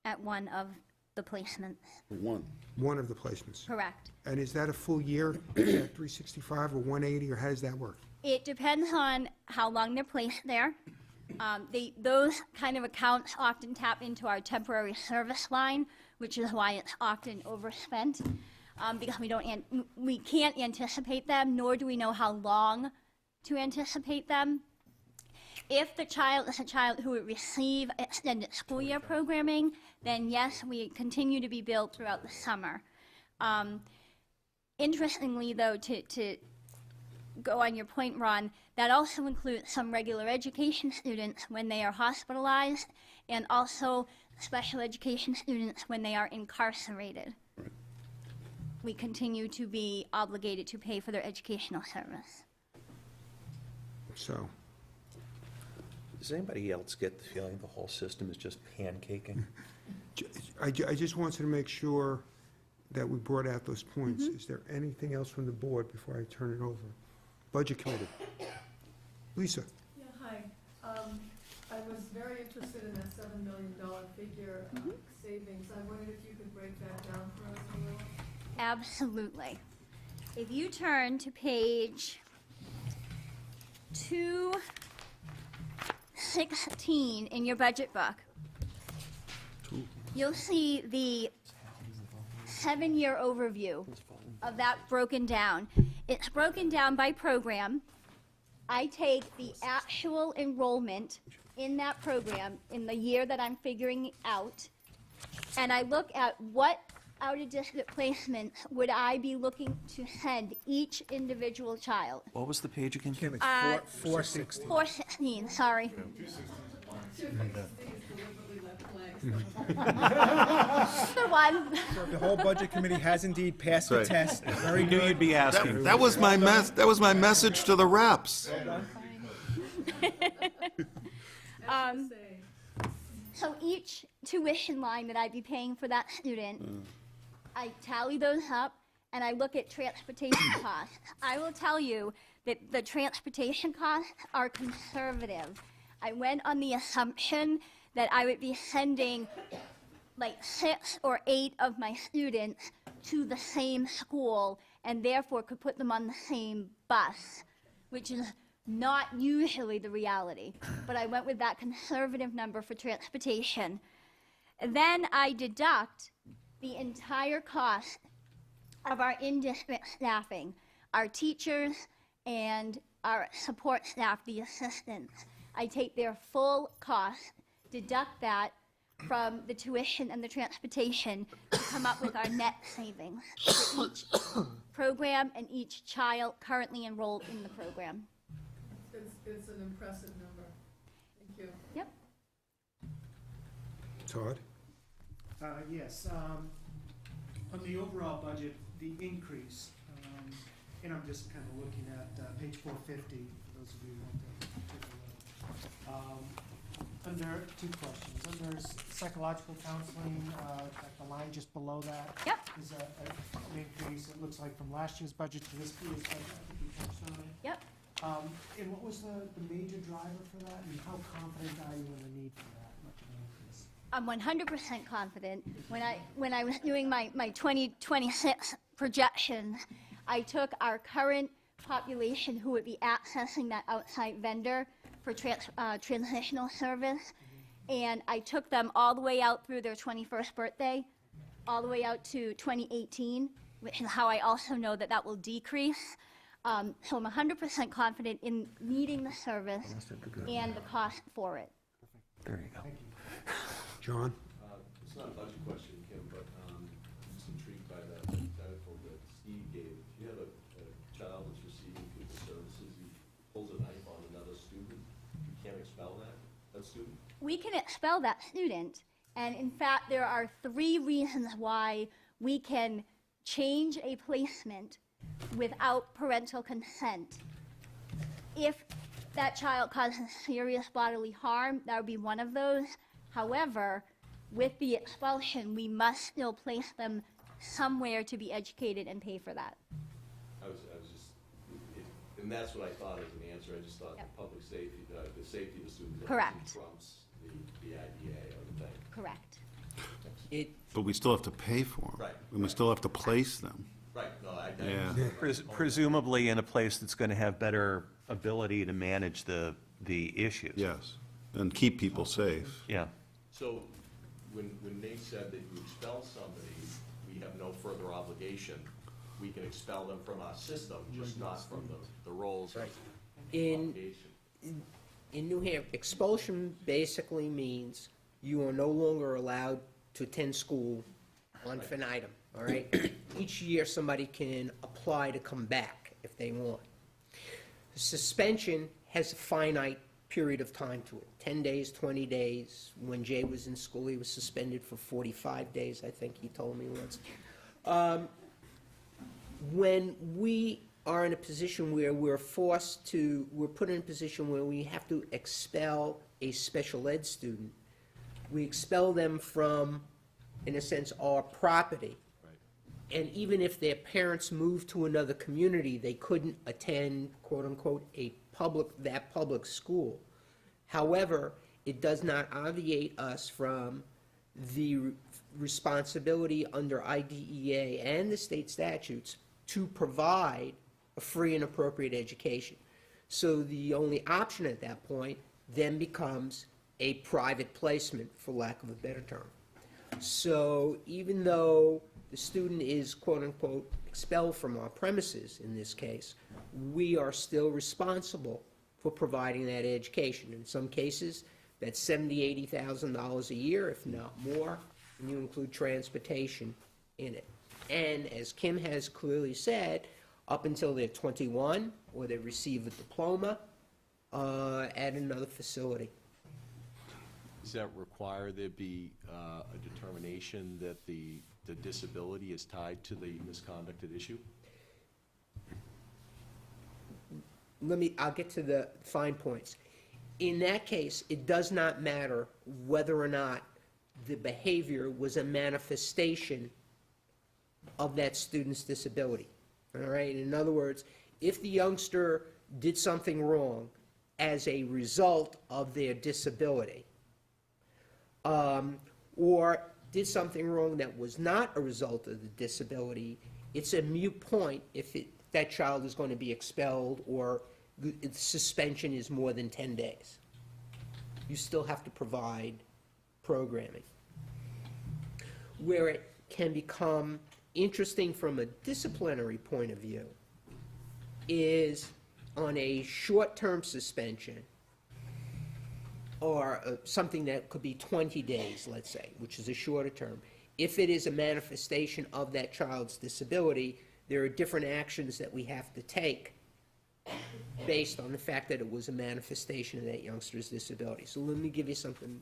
at one of the placements. One of the placements. Correct. And is that a full year? Is that 365 or 180, or how does that work? It depends on how long they're placed there. Those kind of accounts often tap into our temporary service line, which is why it's often overspent, because we can't anticipate them, nor do we know how long to anticipate them. If the child is a child who would receive extended school year programming, then yes, we continue to be billed throughout the summer. Interestingly, though, to go on your point, Ron, that also includes some regular education students when they are hospitalized, and also special education students when they are incarcerated. Right. We continue to be obligated to pay for their educational service. So, Does anybody else get the feeling the whole system is just pancaking? I just wanted to make sure that we brought out those points. Is there anything else from the board before I turn it over? Budget Committee. Lisa? Yeah, hi. I was very interested in that $7 million figure savings. I wondered if you could break that down for us a little. Absolutely. If you turn to page 216 in your budget book, you'll see the 7-year overview of that broken down. It's broken down by program. I take the actual enrollment in that program in the year that I'm figuring out, and I look at what out-of-district placements would I be looking to send each individual child. What was the page again? Kim, it's 460. 416, sorry. The one. The whole budget committee has indeed passed the Right. test. Very I knew good. you'd be asking. That was my message to the reps. So each tuition line that I'd be paying for that student, I tally those up and I look at transportation costs. I will tell you that the transportation costs are conservative. I went on the assumption that I would be sending like 6 or 8 of my students to the same school and therefore could put them on the same bus, which is not usually the reality. But I went with that conservative number for transportation. Then I deduct the entire cost of our in-district staffing, our teachers and our support staff, the assistants. I take their full cost deduct that from the tuition and the transportation to come up with our net savings for each program and each child currently enrolled in the program. It's an impressive number. Thank you. Yep. Todd? Yes, on the overall budget, the increase, and I'm just kind of looking at page 450, for those of you who want to take a look. Under, two questions, under psychological counseling, at the line just below that. Yep. Is an increase, it looks like from last year's budget to this year's budget, I think you touched on it. Yep. And what was the major driver for that, and how confident are you in the need for that much of an increase? I'm 100% confident. When I was doing my 2026 projections, I took our current population who would be accessing that outside vendor for transitional service, and I took them all the way out through their 21st birthday, all the way out to 2018, which is how I also know that that will decrease. So I'm 100% confident in needing the service and the cost for it. There you go. John? It's not a budget question, Kim, but I'm just intrigued by that hypothetical that Steve gave. If you have a child that's receiving pupil services, he pulls a knife on another student, you can't expel that student? We can expel that student, and in fact, there are 3 reasons why we can change a placement without parental consent. If that child causes serious bodily harm, that would be one of those. However, with the expulsion, we must still place them somewhere to be educated and pay for that. I was just, and that's what I thought as an answer. I just thought Yep. the public safety, the safety of the students Correct. obviously trumps the IDA, I would think. Correct. But we still have to pay for them. Right, And we right. still have to place them. Right, no, I. Yeah. Presumably in a place that's going to have better ability to manage the issues. Yes, and keep people safe. Yeah. So when Nate said that you expel somebody, we have no further obligation. We can expel them from our system, just not from the roles of In, obligation. in New Hampshire, expulsion basically means you are no longer allowed to attend school on infinitum, all right? Each year, somebody can apply to come back if they want. Suspension has a finite period of time to it, 10 days, 20 days. When Jay was in school, he was suspended for 45 days, I think he told me once. When we are in a position where we're put in a position where we have to expel a special ed student, we expel them from, in a sense, our property. Right. And even if their parents moved to another community, they couldn't attend, quote-unquote, that public school. However, it does not obviate us from the responsibility under IDEA and the state statutes to provide a free and appropriate education. So the only option at that point then becomes a private placement, for lack of a better term. So even though the student is, quote-unquote, expelled from our premises in this case, we are still responsible for providing that education. In some cases, that's $70,000, $80,000 a year, if not more, and you include transportation in it. And as Kim has clearly said, up until they're 21 or they receive a diploma at another facility. Does that require there be a determination that the disability is tied to the misconduct at issue? I'll get to the fine points. In that case, it does not matter whether or not the behavior was a manifestation of that student's disability. All right? In other words, if the youngster did something wrong as a result of their disability, or did something wrong that was not a result of the disability, it's a moot point if that child is going to be expelled or the suspension is more than 10 days. You still have to provide programming. Where it can become interesting from a disciplinary point of view is on a short-term suspension. or something that could be 20 days, let's say, which is a shorter term, if it is a manifestation of that child's disability, there are different actions that we have to take based on the fact that it was a manifestation of that youngster's disability. So let me give you something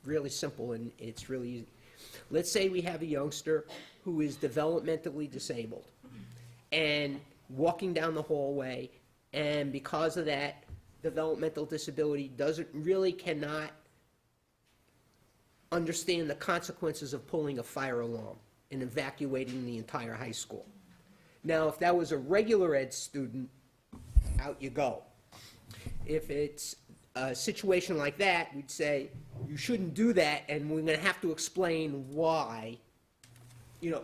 really simple, and it's really easy. Let's say we have a youngster who is developmentally disabled and walking down the hallway, and because of that developmental disability cannot understand the consequences of pulling a fire alarm and evacuating the entire high school. Now, if that was a regular ed student, out you go. If it's a situation like that, we'd say, you shouldn't do that, and we're gonna have to explain why,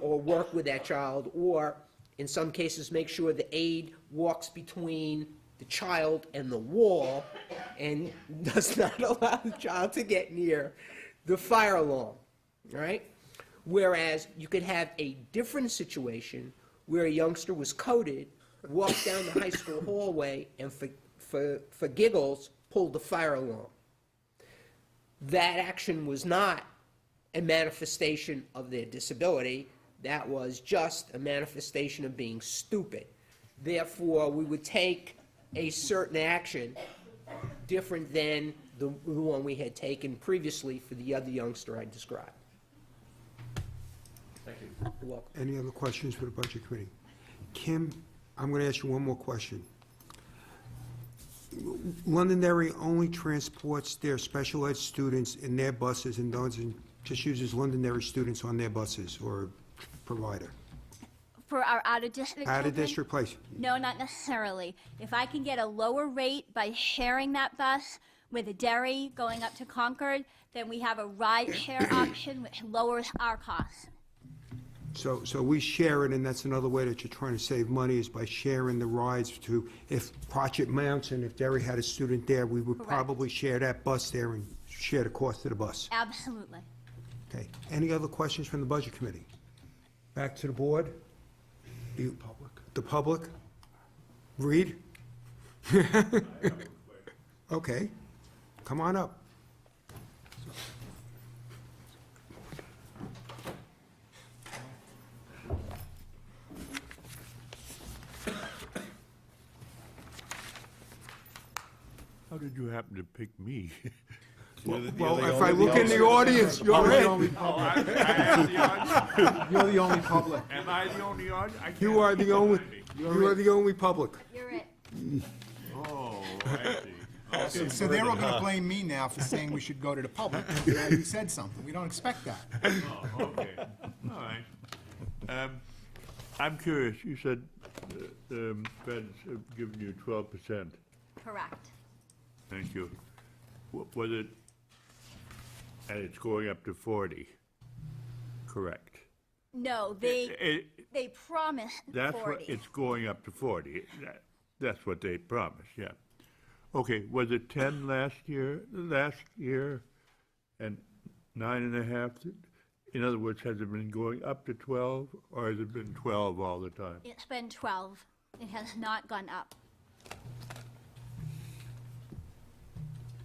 or work with that child, or in some cases, make sure the aide walks between the child and the wall and does not allow the child to get near the fire alarm, right? Whereas you could have a different situation where a youngster was coded, walked down the high school hallway, and for giggles, pulled the fire alarm. That action was not a manifestation of their disability. That was just a manifestation of being stupid. Therefore, we would take a certain action different than the one we had taken previously for the other youngster I described. Thank you. You're welcome. Any other questions for the Budget Committee? Kim, I'm going to ask you one more question. Londonderry only transports their special ed students in their buses and doesn't just uses Londonderry students on their buses or provider? For our out-of-district children? Out-of-district place? No, not necessarily. If I can get a lower rate by sharing that bus with a Derry going up to Concord, then we have a ride-share option which lowers our costs. So we share it, and that's another way that you're trying to save money is by sharing the rides to, if Pratchett Mountain, if Derry had a student there, we would Correct. probably share that bus there and share the cost of the bus. Absolutely. Okay. Any other questions from the Budget Committee? Back to the board? The public? Reed? Okay. Come on up. How did you happen to pick me? Well, if I look in the audience, you're in. Oh, I am the audience? You're the only public. Am I the only audience? I can't You are the only, find you are the only public. You're it. it. Oh, I see. Okay. So they're all gonna blame me now for saying we should go to the public. Yeah, you said something. We don't expect that. Oh, okay. All right. I'm curious, you said Fed's giving you 12%. Correct. Thank you. Was it, and it's going up to 40, correct? No, they promised That's what, 40. it's going up to 40. That's what they promised, yeah. Okay, was it 10 last year, and 9.5? In other words, has it been going up to 12, or has it been 12 all the time? It's been 12. It has not gone up.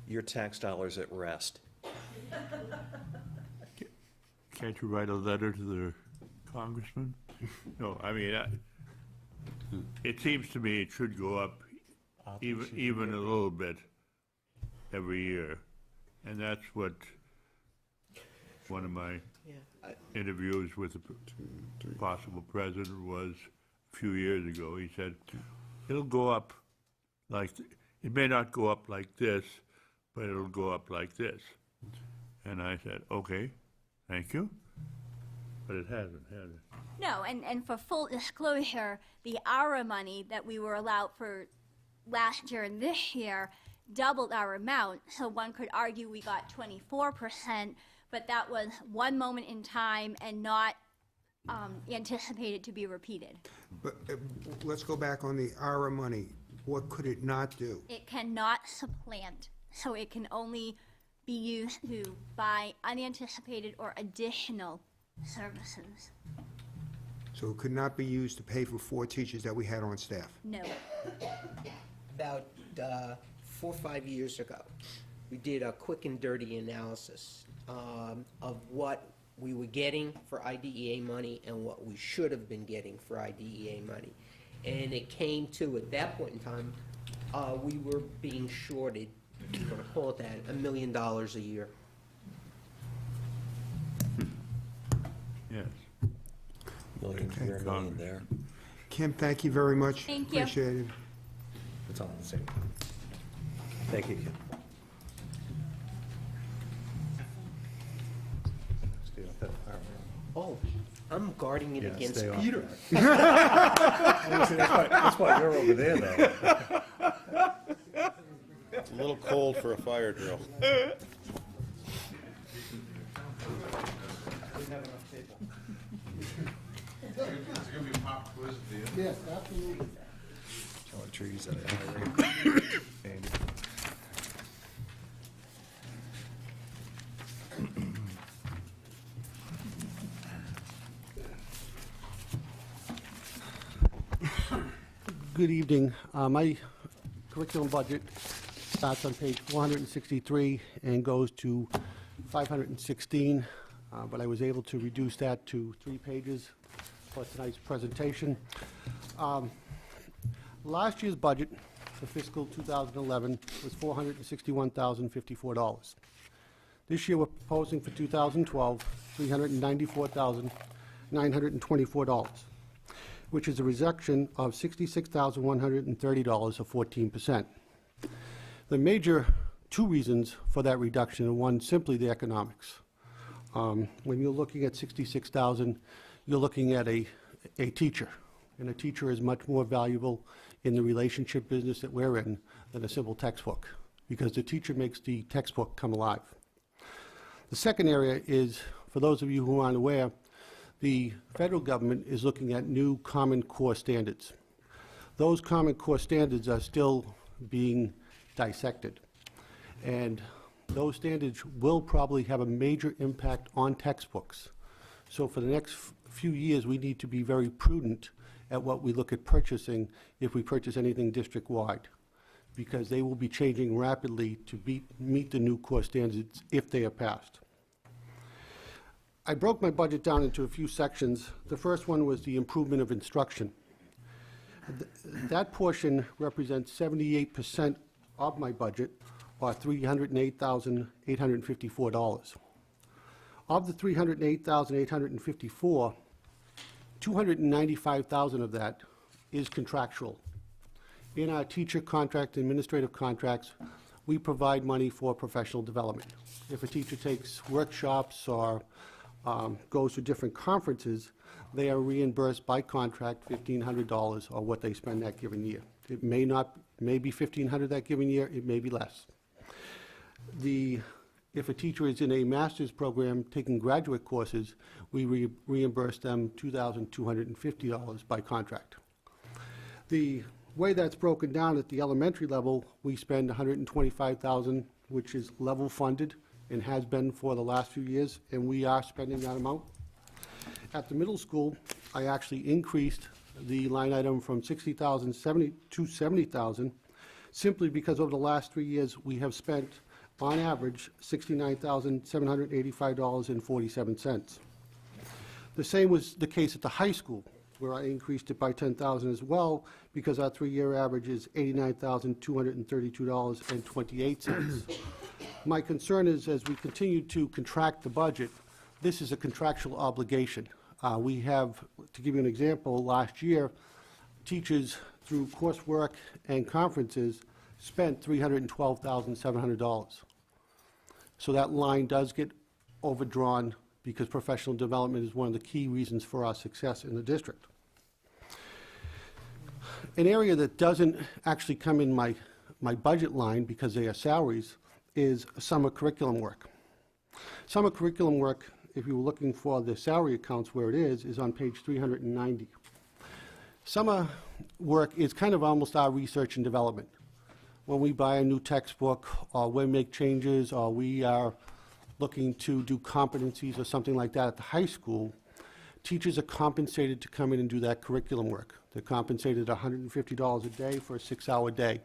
Your tax dollars at rest. Can't you write a letter to the congressman? No, I mean, it seems to me it should go up even a little bit every year. And that's what one of my interviews with the possible president was a few years ago. He said, it'll go up like, it may not go up like this, but it'll go up like this. And I said, okay, thank you. But it hasn't, has it? No, and for full disclosure, the ARA money that we were allowed for last year and this year doubled our amount. So one could argue we got 24%, but that was one moment in time and not anticipated to be repeated. But let's go back on the ARA money. What could it not do? It cannot supplant, so it can only be used to buy unanticipated or additional services. So it could not be used to pay for 4 teachers that we had on staff. No. About 4 or 5 years ago, we did a quick and dirty analysis of what we were getting for IDEA money and what we should have been getting for IDEA money. And it came to, at that point in time, we were being shorted, if you want to call it that, $1 million a year. Yes. Million here, a million there. Kim, thank you very much. Thank you. Appreciate it. It's all the same. Thank you, Kim. Stay off that fire. Oh, I'm guarding it Yeah, against stay off Peter. That's why you're over there, though. It's a little cold for a fire drill. Yes, absolutely. All the trees that are and Good evening. My curriculum budget starts on page 463 and goes to 516, but I was able to reduce that to 3 pages plus tonight's presentation. Last year's budget for fiscal 2011 was $461,054. This year, we're proposing for 2012, $394,924, which is a reduction of $66,130 or 14%. The major 2 reasons for that reduction are, one, simply the economics. When you're looking at $66,000, you're looking at a teacher, and a teacher is much more valuable in the relationship business that we're in than a simple textbook, because the teacher makes the textbook come alive. The second area is, for those of you who aren't aware, the federal government is looking at new Common Core standards. Those Common Core standards are still being dissected, and those standards will probably have a major impact on textbooks. So for the next few years, we need to be very prudent at what we look at purchasing if we purchase anything district-wide, because they will be changing rapidly to meet the new core standards if they are passed. I broke my budget down into a few sections. The first one was the improvement of instruction. That portion represents 78% of my budget, or $308,854. Of the $308,854, $295,000 of that is contractual. In our teacher contract, administrative contracts, we provide money for professional development. If a teacher takes workshops or goes to different conferences, they are reimbursed by contract $1,500 or what they spend that given year. It may be $1,500 that given year, it may be less. If a teacher is in a master's program taking graduate courses, we reimburse them $2,250 by contract. The way that's broken down at the elementary level, we spend $125,000, which is level funded and has been for the last few years, and we are spending that amount. At the middle school, I actually increased the line item from $60,000 to $70,000, simply because over the last 3 years, we have spent, on average, $69,785.47. The same was the case at the high school, where I increased it by $10,000 as well, because our 3-year average is $89,232.28. My concern is, as we continue to contract the budget, this is a contractual obligation. We have, to give you an example, last year, teachers, through coursework and conferences, spent $312,700. So that line does get overdrawn because professional development is one of the key reasons for our success in the district. An area that doesn't actually come in my budget line because they are salaries is summer curriculum work. Summer curriculum work, if you were looking for the salary accounts where it is on page 390. Summer work is kind of almost our research and development. When we buy a new textbook, or we make changes, or we are looking to do competencies or something like that at the high school, teachers are compensated to come in and do that curriculum work. They're compensated $150 a day for a 6-hour day.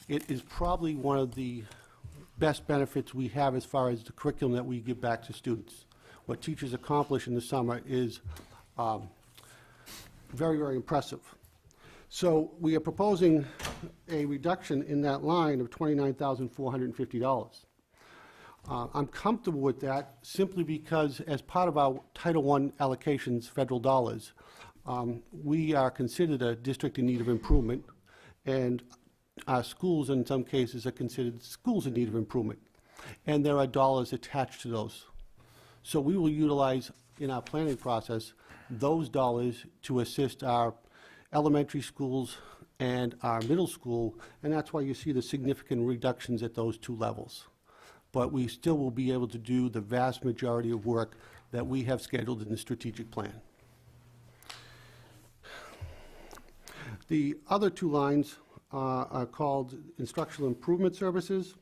It is probably one of the best benefits we have as far as the curriculum that we give back to students. What teachers accomplish in the summer is very, very impressive. So we are proposing a reduction in that line of $29,450. I'm comfortable with that simply because as part of our Title I allocations, federal dollars, we are considered a district in need of improvement, and our schools in some cases are considered schools in need of improvement. And there are dollars attached to those. So we will utilize in our planning process those dollars to assist our elementary schools and our middle school, and that's why you see the significant reductions at those two levels. But we still will be able to do the vast majority of work that we have scheduled in the strategic plan. The other two lines are called instructional improvement services,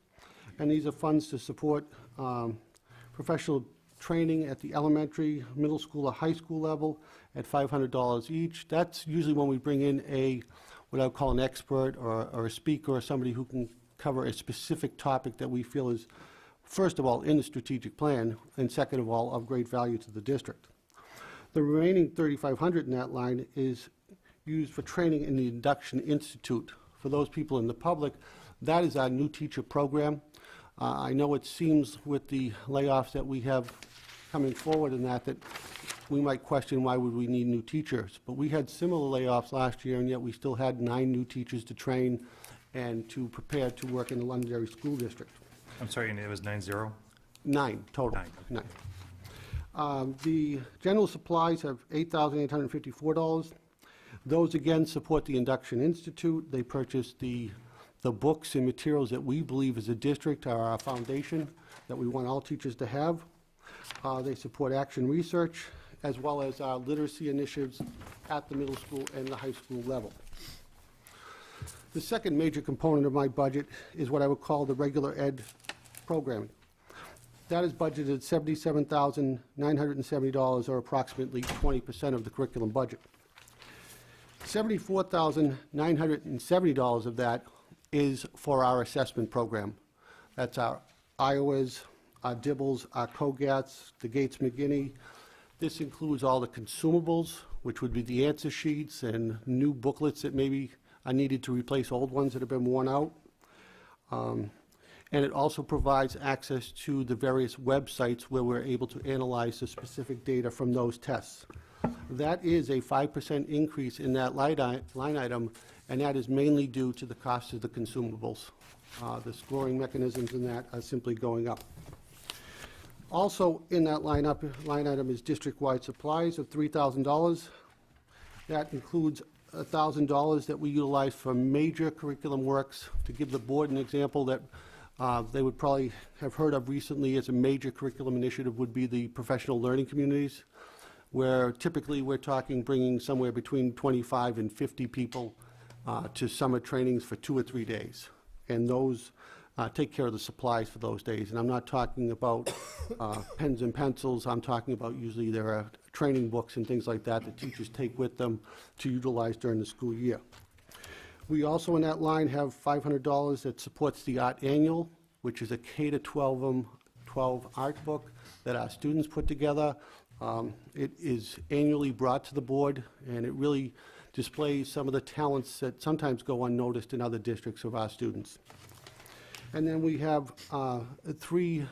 and these are funds to support professional training at the elementary, middle school, or high school level at $500 each. That's usually when we bring in what I would call an expert or a speaker or somebody who can cover a specific topic that we feel is, first of all, in the strategic plan, and second of all, of great value to the district. The remaining $3,500 in that line is used for training in the Induction Institute. For those people in the public, that is our new teacher program. I know it seems with the layoffs that we have coming forward in that we might question why would we need new teachers. But we had similar layoffs last year, and yet we still had 9 new teachers to train and to prepare to work in the Londonderry School District. I'm sorry, and it was 9-0? 9 total. 9. 9. The general supplies have $8,854. Those again support the Induction Institute. They purchase the books and materials that we believe as a district are our foundation that we want all teachers to have. They support action research as well as our literacy initiatives at the middle school and the high school level. The second major component of my budget is what I would call the regular ed programming. That is budgeted $77,970, or approximately 20% of the curriculum budget. $74,970 of that is for our assessment program. That's our Iowas, our Dibbles, our COGATs, the Gates McGinney. This includes all the consumables, which would be the answer sheets and new booklets that maybe are needed to replace old ones that have been worn out. And it also provides access to the various websites where we're able to analyze the specific data from those tests. That is a 5% increase in that line item, and that is mainly due to the cost of the consumables. The scoring mechanisms in that are simply going up. Also in that line item is district-wide supplies of $3,000. That includes $1,000 that we utilize for major curriculum works. To give the board an example that they would probably have heard of recently as a major curriculum initiative would be the professional learning communities, where typically we're talking bringing somewhere between 25 and 50 people to summer trainings for 2 or 3 days. And those take care of the supplies for those days. And I'm not talking about pens and pencils. I'm talking about usually there are training books and things like that that teachers take with them to utilize during the school year. We also in that line have $500 that supports the Art Annual, which is a K-12 art book that our students put together. It is annually brought to the board, and it really displays some of the talents that sometimes go unnoticed in other districts of our students. And then we have 3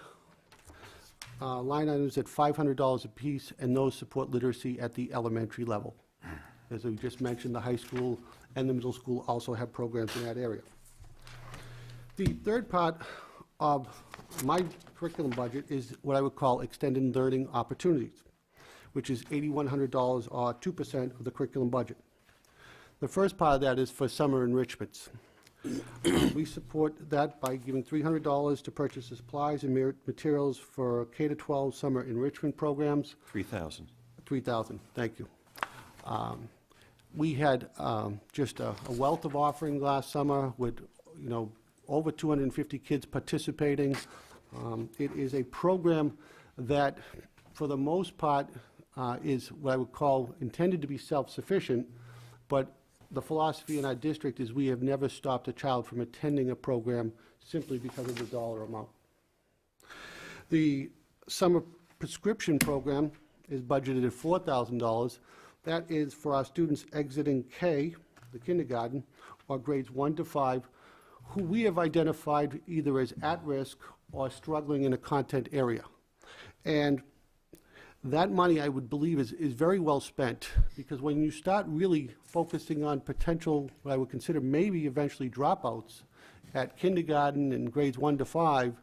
line items at $500 apiece, and those support literacy at the elementary level. As we just mentioned, the high school and the middle school also have programs in that area. The third part of my curriculum budget is what I would call extended learning opportunities, which is $8,100 or 2% of the curriculum budget. The first part of that is for summer enrichments. We support that by giving $300 to purchase the supplies and materials for K-12 summer enrichment programs. 3,000. 3,000, thank you. We had just a wealth of offering last summer with, over 250 kids participating. It is a program that, for the most part, is what I would call intended to be self-sufficient, but the philosophy in our district is we have never stopped a child from attending a program simply because of the dollar amount. The summer prescription program is budgeted at $4,000. That is for our students exiting K, the kindergarten, or grades 1 to 5, who we have identified either as at risk or struggling in a content area. And that money, I would believe, is very well spent, because when you start really focusing on potential, what I would consider maybe eventually dropouts at kindergarten and grades 1 to 5,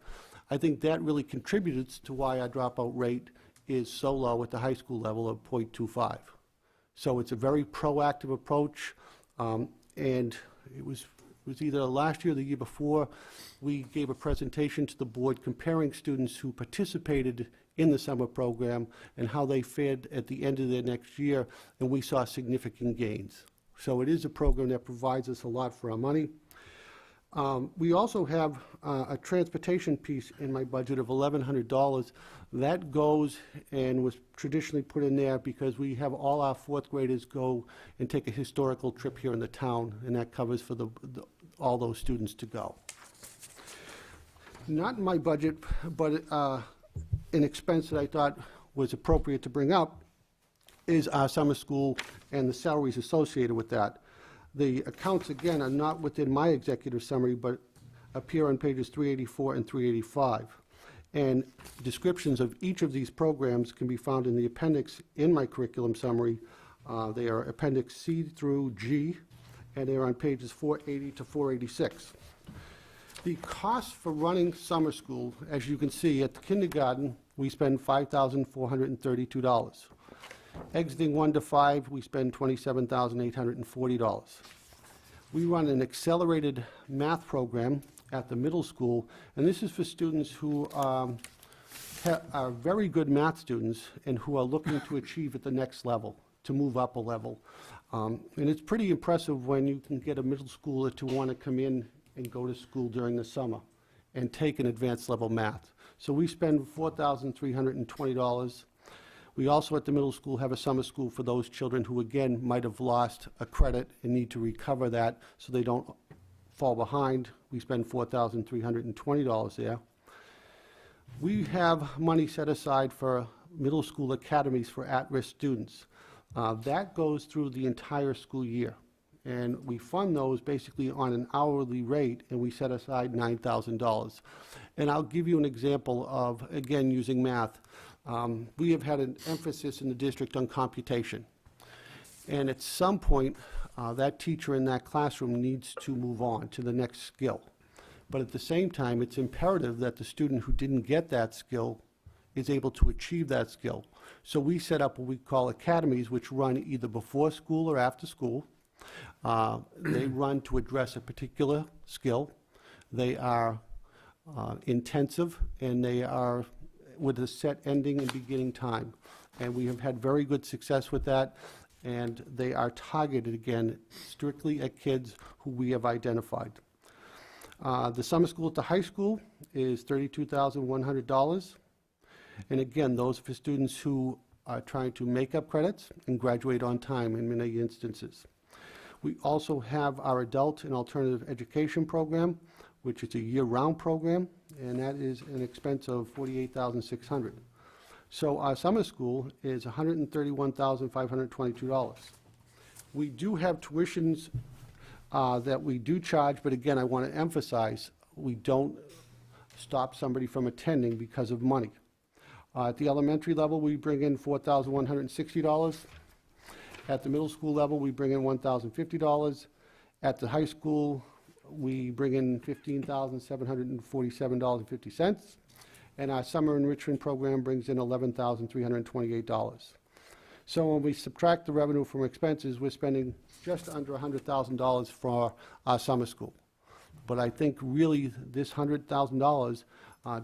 I think that really contributes to why our dropout rate is so low at the high school level of 0.25. So it's a very proactive approach, and it was either last year or the year before, we gave a presentation to the board comparing students who participated in the summer program and how they fared at the end of their next year, and we saw significant gains. So it is a program that provides us a lot for our money. We also have a transportation piece in my budget of $1,100. That goes and was traditionally put in there because we have all our fourth graders go and take a historical trip here in the town, and that covers for all those students to go. Not in my budget, but an expense that I thought was appropriate to bring up is our summer school and the salaries associated with that. The accounts, again, are not within my executive summary, but appear on pages 384 and 385. And descriptions of each of these programs can be found in the appendix in my curriculum summary. They are Appendix C through G, and they're on pages 480 to 486. The cost for running summer school, as you can see, at the kindergarten, we spend $5,432. Exiting 1 to 5, we spend $27,840. We run an accelerated math program at the middle school, and this is for students who are very good math students and who are looking to achieve at the next level, to move up a level. And it's pretty impressive when you can get a middle schooler to want to come in and go to school during the summer and take an advanced level math. So we spend $4,320. We also at the middle school have a summer school for those children who, again, might have lost a credit and need to recover that so they don't fall behind. We spend $4,320 there. We have money set aside for middle school academies for at-risk students. That goes through the entire school year. And we fund those basically on an hourly rate, and we set aside $9,000. And I'll give you an example of, again, using math. We have had an emphasis in the district on computation. And at some point, that teacher in that classroom needs to move on to the next skill. But at the same time, it's imperative that the student who didn't get that skill is able to achieve that skill. So we set up what we call academies, which run either before school or after school. They run to address a particular skill. They are intensive, and they are with a set ending and beginning time. And we have had very good success with that, and they are targeted, again, strictly at kids who we have identified. The summer school at the high school is $32,100. And again, those are for students who are trying to make up credits and graduate on time in many instances. We also have our adult and alternative education program, which is a year-round program, and that is an expense of $48,600. So our summer school is $131,522. We do have tuitions that we do charge, but again, I want to emphasize, we don't stop somebody from attending because of money. At the elementary level, we bring in $4,160. At the middle school level, we bring in $1,050. At the high school, we bring in $15,747.50. And our summer enrichment program brings in $11,328. So when we subtract the revenue from expenses, we're spending just under $100,000 for our summer school. But I think really this $100,000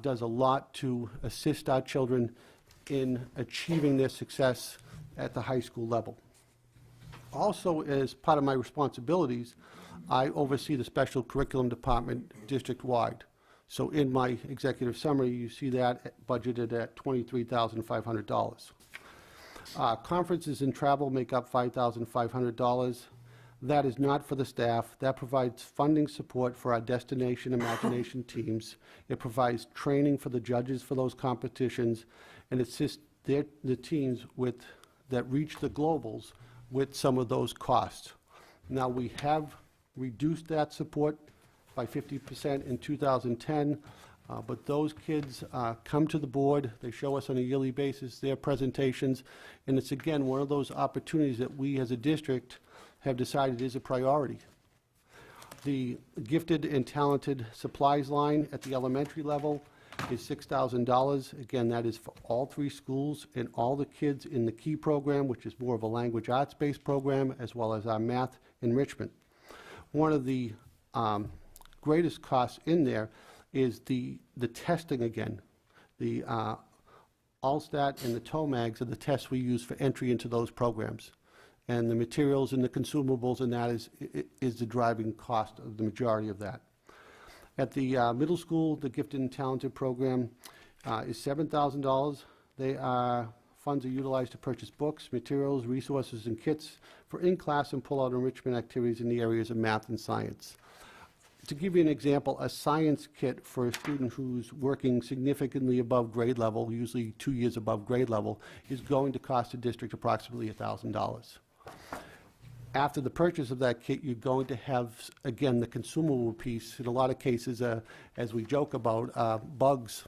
does a lot to assist our children in achieving their success at the high school level. Also, as part of my responsibilities, I oversee the special curriculum department district-wide. So in my executive summary, you see that budgeted at $23,500. Conferences and travel make up $5,500. That is not for the staff. That provides funding support for our Destination Imagination teams. It provides training for the judges for those competitions, and assists the teams that reach the globals with some of those costs. Now, we have reduced that support by 50% in 2010, but those kids come to the board, they show us on a yearly basis their presentations, and it's again one of those opportunities that we as a district have decided is a priority. The gifted and talented supplies line at the elementary level is $6,000. Again, that is for all 3 schools and all the kids in the KEY program, which is more of a language arts-based program, as well as our math enrichment. One of the greatest costs in there is the testing again. The Allstat and the TOMAGs are the tests we use for entry into those programs. And the materials and the consumables and that is the driving cost of the majority of that. At the middle school, the Gifted and Talented program is $7,000. Funds are utilized to purchase books, materials, resources, and kits for in-class and pull-out enrichment activities in the areas of math and science. To give you an example, a science kit for a student who's working significantly above grade level, usually 2 years above grade level, is going to cost the district approximately $1,000. After the purchase of that kit, you're going to have, again, the consumable piece. In a lot of cases, as we joke about, bugs,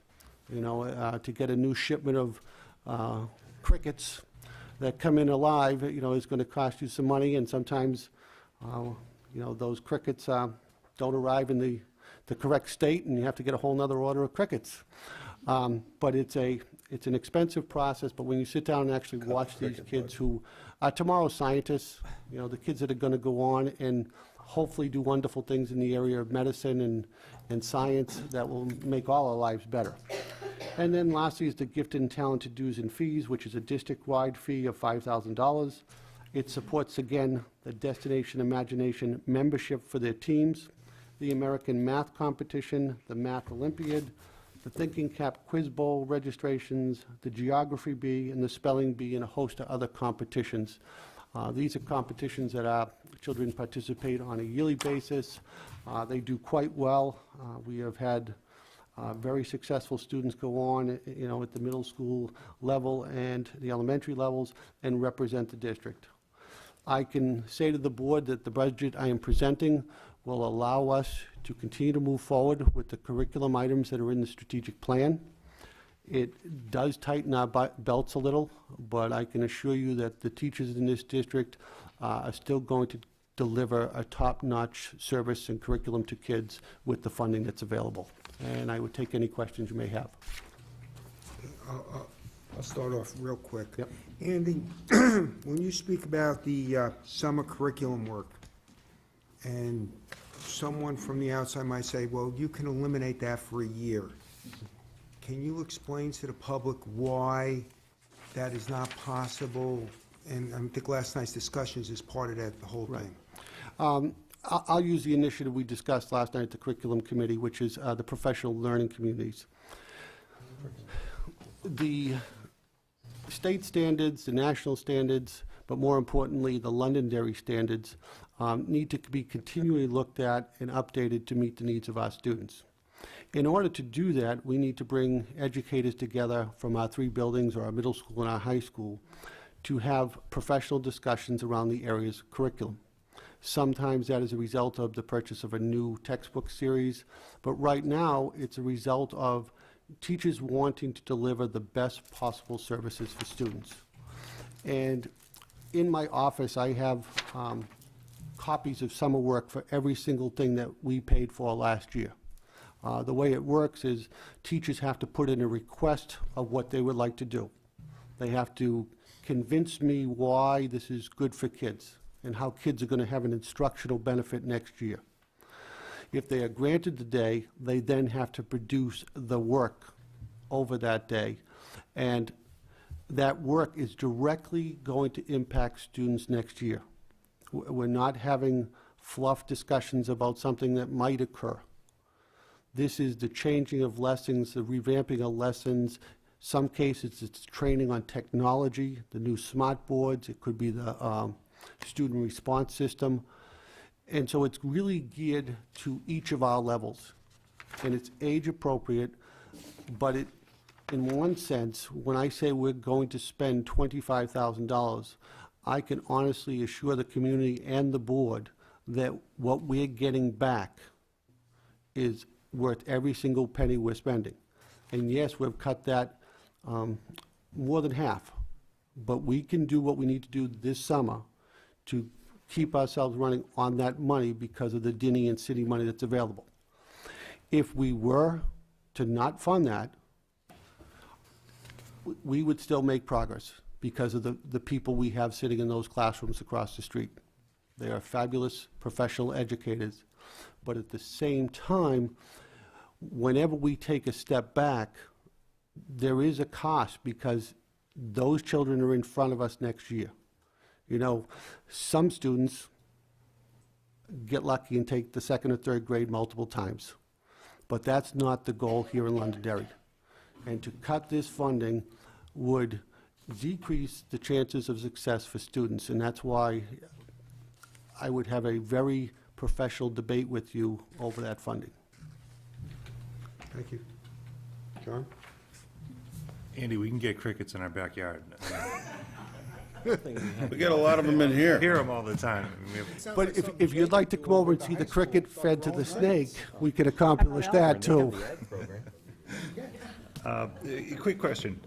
to get a new shipment of crickets that come in alive, is going to cost you some money, and sometimes, those crickets don't arrive in the correct state, and you have to get a whole nother order of crickets. But it's an expensive process, but when you sit down and actually watch these kids who are tomorrow's scientists, the kids that are going to go on and hopefully do wonderful things in the area of medicine and science that will make all our lives better. And then lastly is the Gifted and Talented dues and fees, which is a district-wide fee of $5,000. It supports, again, the Destination Imagination membership for their teams, the American Math Competition, the Math Olympiad, the Thinking Cap Quiz Bowl registrations, the Geography Bee, and the Spelling Bee, and a host of other competitions. These are competitions that our children participate on a yearly basis. They do quite well. We have had very successful students go on, at the middle school level and the elementary levels and represent the district. I can say to the board that the budget I am presenting will allow us to continue to move forward with the curriculum items that are in the strategic plan. It does tighten our belts a little, but I can assure you that the teachers in this district are still going to deliver a top-notch service and curriculum to kids with the funding that's available. And I would take any questions you may have. I'll start off real quick. Yep. Andy, when you speak about the summer curriculum work, and someone from the outside might say, well, you can eliminate that for a year. Can you explain to the public why that is not possible? And I think last night's discussions is part of that, the whole thing. I'll use the initiative we discussed last night at the Curriculum Committee, which is the professional learning communities. The state standards, the national standards, but more importantly, the Londonderry standards need to be continually looked at and updated to meet the needs of our students. In order to do that, we need to bring educators together from our 3 buildings, or our middle school and our high school, to have professional discussions around the area's curriculum. Sometimes that is a result of the purchase of a new textbook series, but right now it's a result of teachers wanting to deliver the best possible services for students. And in my office, I have copies of summer work for every single thing that we paid for last year. The way it works is teachers have to put in a request of what they would like to do. They have to convince me why this is good for kids and how kids are going to have an instructional benefit next year. If they are granted the day, they then have to produce the work over that day. And that work is directly going to impact students next year. We're not having fluff discussions about something that might occur. This is the changing of lessons, the revamping of lessons. Some cases, it's training on technology, the new smart boards. It could be the student response system. And so it's really geared to each of our levels. And it's age appropriate, but it, in one sense, when I say we're going to spend $25,000, I can honestly assure the community and the board that what we're getting back is worth every single penny we're spending. And yes, we've cut that more than half, but we can do what we need to do this summer to keep ourselves running on that money because of the Dinny and city money that's available. If we were to not fund that, we would still make progress because of the people we have sitting in those classrooms across the street. They are fabulous professional educators, but at the same time, whenever we take a step back, there is a cost because those children are in front of us next year. You know, some students get lucky and take the second or third grade multiple times, but that's not the goal here in Londonderry. And to cut this funding would decrease the chances of success for students, and that's why I would have a very professional debate with you over that funding. Thank you. John? Andy, we can get crickets in our backyard. We get a lot of them in here. Hear them all the time. I mean, we have- But if you'd like to come over and see the cricket fed to the snake, we can accomplish that too. A quick question,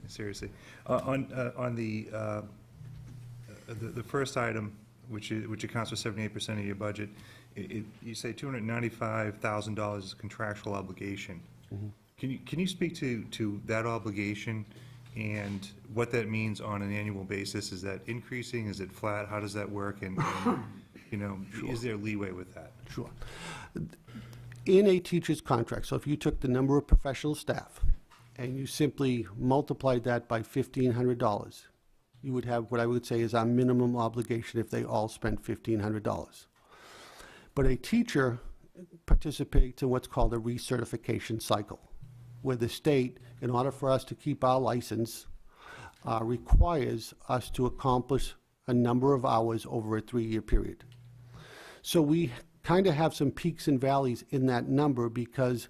seriously. On the first item, which accounts for 78% of your budget, you say $295,000 is a contractual obligation. Can you speak to that obligation and what that means on an annual basis? Is that increasing? Is it flat? How does that work? And you know, is there leeway with that? Sure. In a teacher's contract, so if you took the number of professional staff and you simply multiplied that by $1,500, you would have what I would say is our minimum obligation if they all spent $1,500. But a teacher participates in what's called a recertification cycle, where the state, in order for us to keep our license, requires us to accomplish a number of hours over a 3-year period. So we kind of have some peaks and valleys in that number because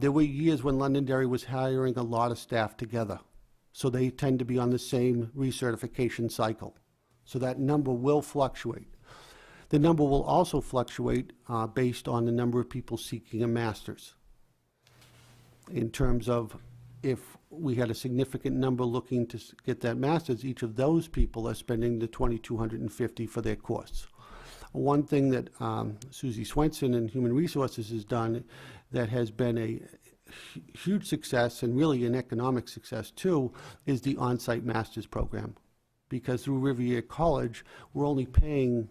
there were years when Londonderry was hiring a lot of staff together. So they tend to be on the same recertification cycle. So that number will fluctuate. The number will also fluctuate based on the number of people seeking a master's. In terms of if we had a significant number looking to get that master's, each of those people are spending the $2,250 for their course. One thing that Susie Swenson in Human Resources has done that has been a huge success and really an economic success too is the on-site master's program. Because through Riviera College, we're only paying,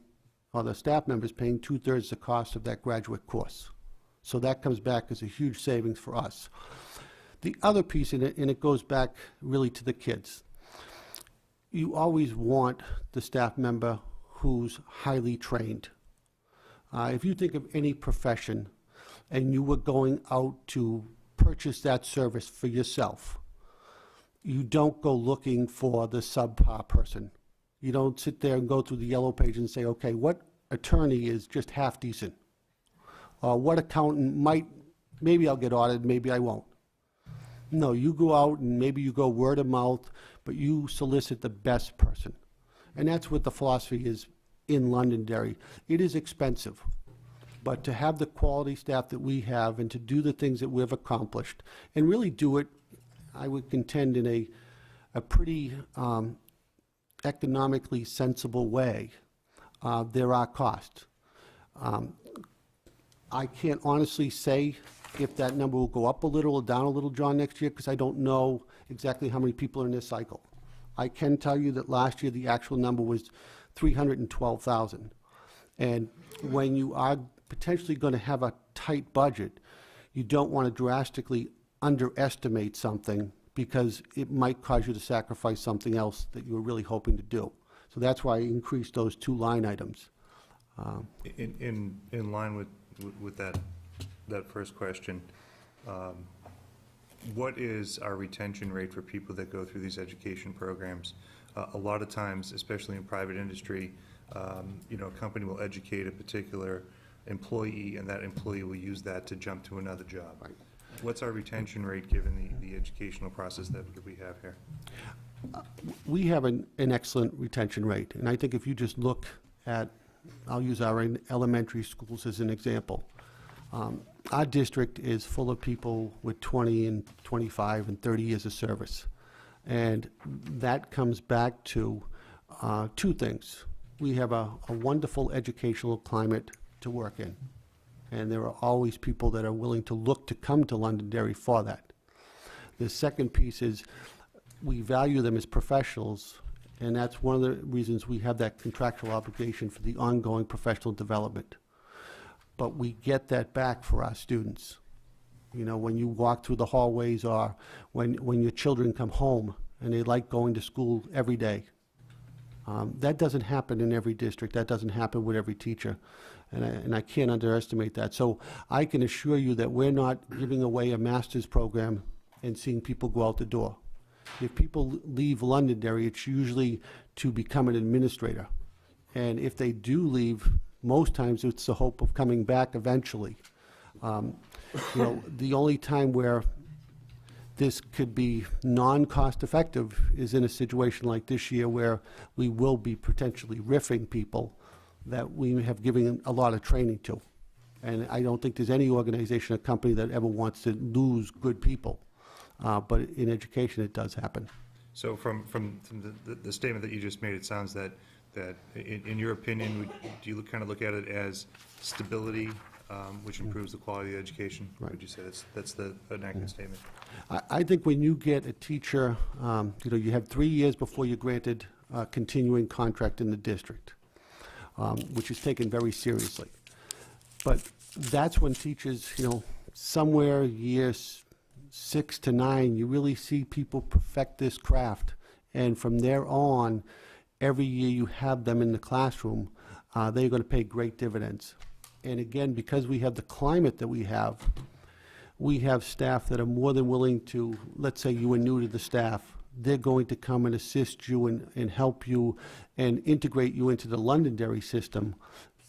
or the staff members paying 2/3 the cost of that graduate course. So that comes back as a huge savings for us. The other piece in it, and it goes back really to the kids, you always want the staff member who's highly trained. If you think of any profession and you were going out to purchase that service for yourself, you don't go looking for the subpar person. You don't sit there and go through the yellow page and say, okay, what attorney is just half decent? Or what accountant might, maybe I'll get audited, maybe I won't. No, you go out and maybe you go word of mouth, but you solicit the best person. And that's what the philosophy is in Londonderry. It is expensive, but to have the quality staff that we have and to do the things that we've accomplished and really do it, I would contend, in a pretty economically sensible way, there are costs. I can't honestly say if that number will go up a little or down a little, John, next year, because I don't know exactly how many people are in this cycle. I can tell you that last year the actual number was 312,000. And when you are potentially going to have a tight budget, you don't want to drastically underestimate something because it might cause you to sacrifice something else that you were really hoping to do. So that's why I increased those 2 line items. In line with that first question, what is our retention rate for people that go through these education programs? A lot of times, especially in private industry, a company will educate a particular employee, and that employee will use that to jump to another job. Right. What's our retention rate, given the educational process that we have here? We have an excellent retention rate, and I think if you just look at, I'll use our elementary schools as an example. Our district is full of people with 20 and 25 and 30 years of service. And that comes back to two things. We have a wonderful educational climate to work in, and there are always people that are willing to look to come to Londonderry for that. The second piece is we value them as professionals, and that's one of the reasons we have that contractual obligation for the ongoing professional development. But we get that back for our students. You know, when you walk through the hallways, or when your children come home and they like going to school every day. That doesn't happen in every district. That doesn't happen with every teacher. And I can't underestimate that. So I can assure you that we're not giving away a master's program and seeing people go out the door. If people leave Londonderry, it's usually to become an administrator. And if they do leave, most times it's the hope of coming back eventually. The only time where this could be non-cost effective is in a situation like this year, where we will be potentially riffing people that we have given a lot of training to. And I don't think there's any organization or company that ever wants to lose good people. But in education, it does happen. So from the statement that you just made, it sounds that in your opinion, do you kind of look at it as stability, which improves the quality of education? Right. Would you say that's an accurate statement? I think when you get a teacher, you have 3 years before you're granted a continuing contract in the district, which is taken very seriously. But that's when teachers, somewhere years 6 to 9, you really see people perfect this craft. And from there on, every year you have them in the classroom, they're going to pay great dividends. And again, because we have the climate that we have staff that are more than willing to, let's say you are new to the staff, they're going to come and assist you and help you and integrate you into the Londonderry system,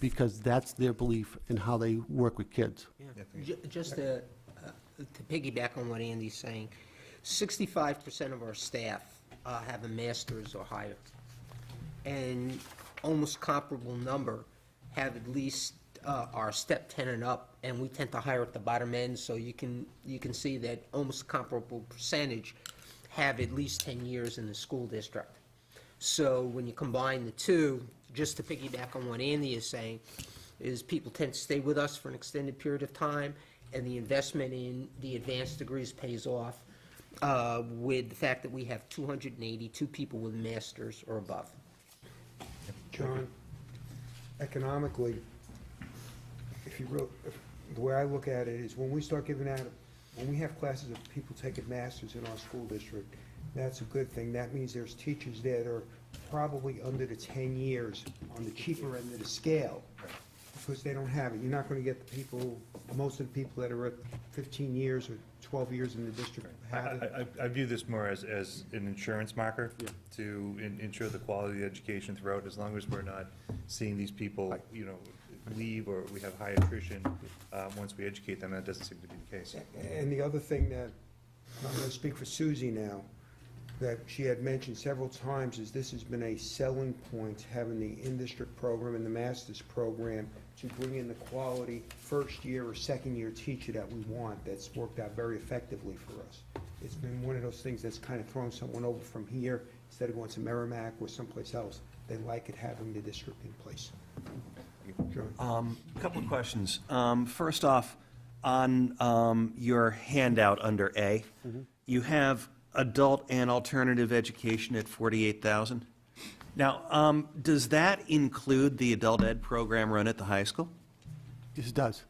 because that's their belief in how they work with kids. Just to piggyback on what Andy's saying, 65% of our staff have a master's or higher, and almost comparable number have at least our step 10 and up, and we tend to hire at the bottom end, so you can see that almost comparable percentage have at least 10 years in the school district. So when you combine the two, just to piggyback on what Andy is saying, is people tend to stay with us for an extended period of time, and the investment in the advanced degrees pays off with the fact that we have 282 people with masters or above. John, economically, the way I look at it is when we start giving out, when we have classes of people taking masters in our school district, that's a good thing. That means there's teachers there that are probably under the 10 years on the cheaper end of the scale, because they don't have it. You're not going to get the people, most of the people that are at 15 years or 12 years in the district have it. I view this more as an insurance marker to ensure the quality of the education throughout, as long as we're not seeing these people, leave, or we have high attrition once we educate them. That doesn't seem to be the case. And the other thing that, I'm going to speak for Susie now, that she had mentioned several times, is this has been a selling point, having the in-district program and the master's program to bring in the quality first-year or second-year teacher that we want. That's worked out very effectively for us. It's been one of those things that's kind of thrown someone over from here instead of going to Merrimack or someplace else. They like it having the district in place. John? A couple of questions. First off, on your handout under A, you have adult and alternative education at $48,000. Now, does that include the adult ed program run at the high school? Yes, it does.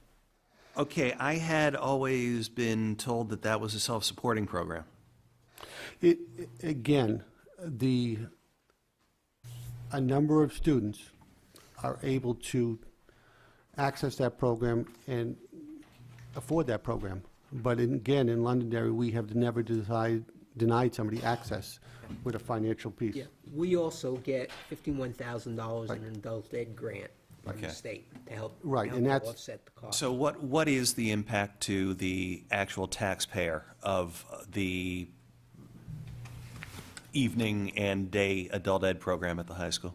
Okay, I had always been told that that was a self-supporting program. Again, a number of students are able to access that program and afford that program. But again, in Londonderry, we have never denied somebody access with a financial piece. Yeah, we also get $51,000 in an adult ed grant from the Okay. state to help Right, and to that's- offset the cost. So what is the impact to the actual taxpayer of the evening and day adult ed program at the high school?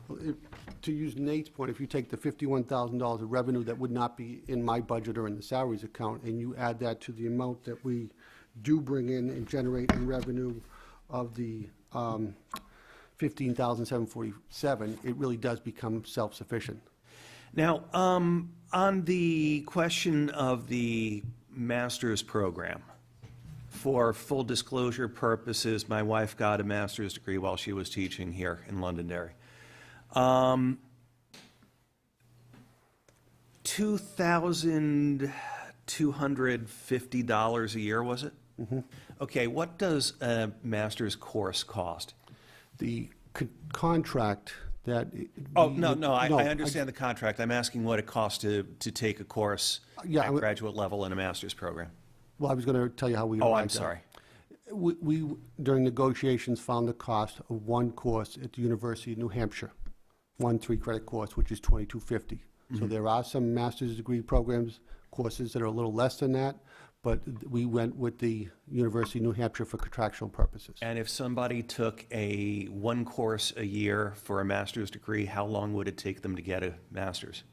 Well, to use Nate's point, if you take the $51,000 of revenue that would not be in my budget or in the salaries account, and you add that to the amount that we do bring in and generate in revenue of the $15,747, it really does become self-sufficient. Now, on the question of the master's program, for full disclosure purposes, my wife got a master's degree while she was teaching here in Londonderry. $2,250 a year, was it? Mm-hmm. Okay, what does a master's course cost? The contract that. Oh, no, I understand the contract. I'm asking what it costs to take a course Yeah, at graduate level in a master's program. Well, I was going to tell you how we. Oh, arrived I'm at it. sorry. We, during negotiations, found the cost of one course at the University of New Hampshire, one 3-credit course, which is $2,250. So there are some master's degree programs, courses that are a little less than that, but we went with the University of New Hampshire for contractual purposes. And if somebody took one course a year for a master's degree, how long would it take them to get a master's?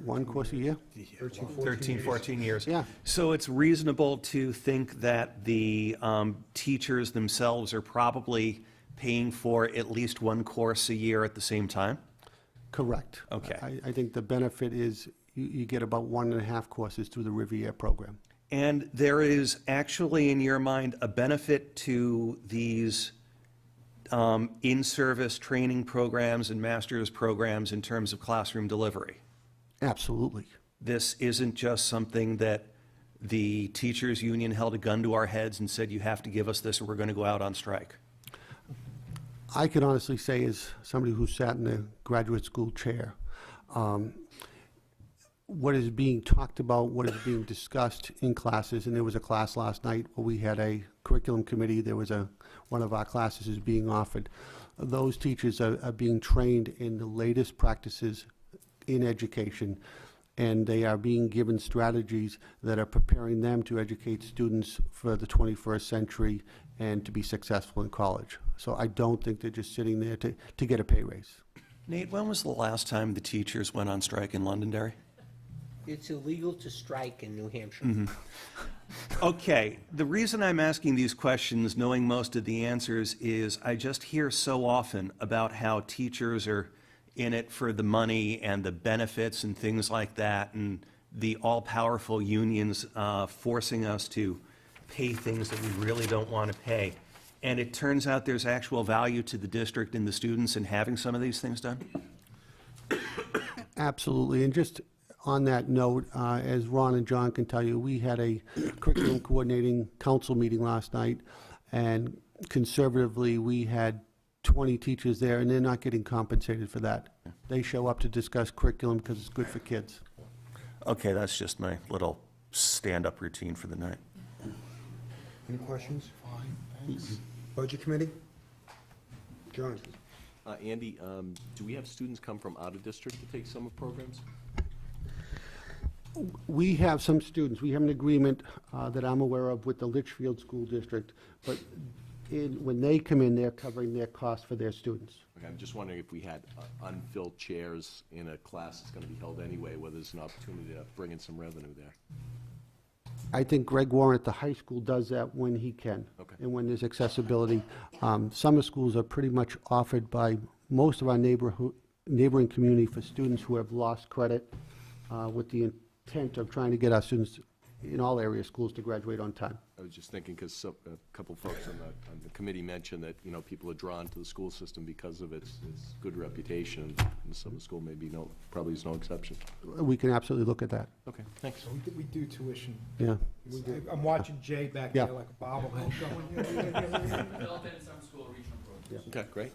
One course a year? 13, 14 years. Yeah. So it's reasonable to think that the teachers themselves are probably paying for at least one course a year at the same time? Correct. Okay. I think the benefit is you get about 1.5 courses through the Riviera program. And there is actually, in your mind, a benefit to these in-service training programs and master's programs in terms of classroom delivery? Absolutely. This isn't just something that the teachers' union held a gun to our heads and said, you have to give us this or we're going to go out on strike. I can honestly say, as somebody who sat in the graduate school chair, what is being talked about, what is being discussed in classes, and there was a class last night where we had a curriculum committee, there was one of our classes is being offered. Those teachers are being trained in the latest practices in education, and they are being given strategies that are preparing them to educate students for the 21st century and to be successful in college. So I don't think they're just sitting there to get a pay raise. Nate, when was the last time the teachers went on strike in Londonderry? It's illegal to strike in New Hampshire. Okay, the reason I'm asking these questions, knowing most of the answers, is I just hear so often about how teachers are in it for the money and the benefits and things like that, and the all-powerful unions forcing us to pay things that we really don't want to pay. And it turns out there's actual value to the district and the students in having some of these things done? Absolutely, and just on that note, as Ron and John can tell you, we had a curriculum coordinating council meeting last night, and conservatively, we had 20 teachers there, and they're not getting compensated for that. They show up to discuss curriculum because it's good for kids. Okay, that's just my little stand-up routine for the night. Any questions? Budget Committee? John? Andy, do we have students come from out of district to take summer programs? We have some students, we have an agreement that I'm aware of with the Litchfield School District, but when they come in, they're covering their costs for their students. Okay, I'm just wondering if we had unfilled chairs in a class that's going to be held anyway, whether there's an opportunity to bring in some revenue there. I think Greg Warren at the high school does that when he can. Okay. And when there's accessibility. Summer schools are pretty much offered by most of our neighboring community for students who have lost credit with the intent of trying to get our students in all area schools to graduate on time. I was just thinking, because a couple folks on the committee mentioned that, you know, people are drawn to the school system because of its good reputation, and summer school probably is no exception. We can absolutely look at that, Okay, thanks. We do tuition. yeah. I'm watching Jay back Yeah. there like a bobblehead going. Okay, great.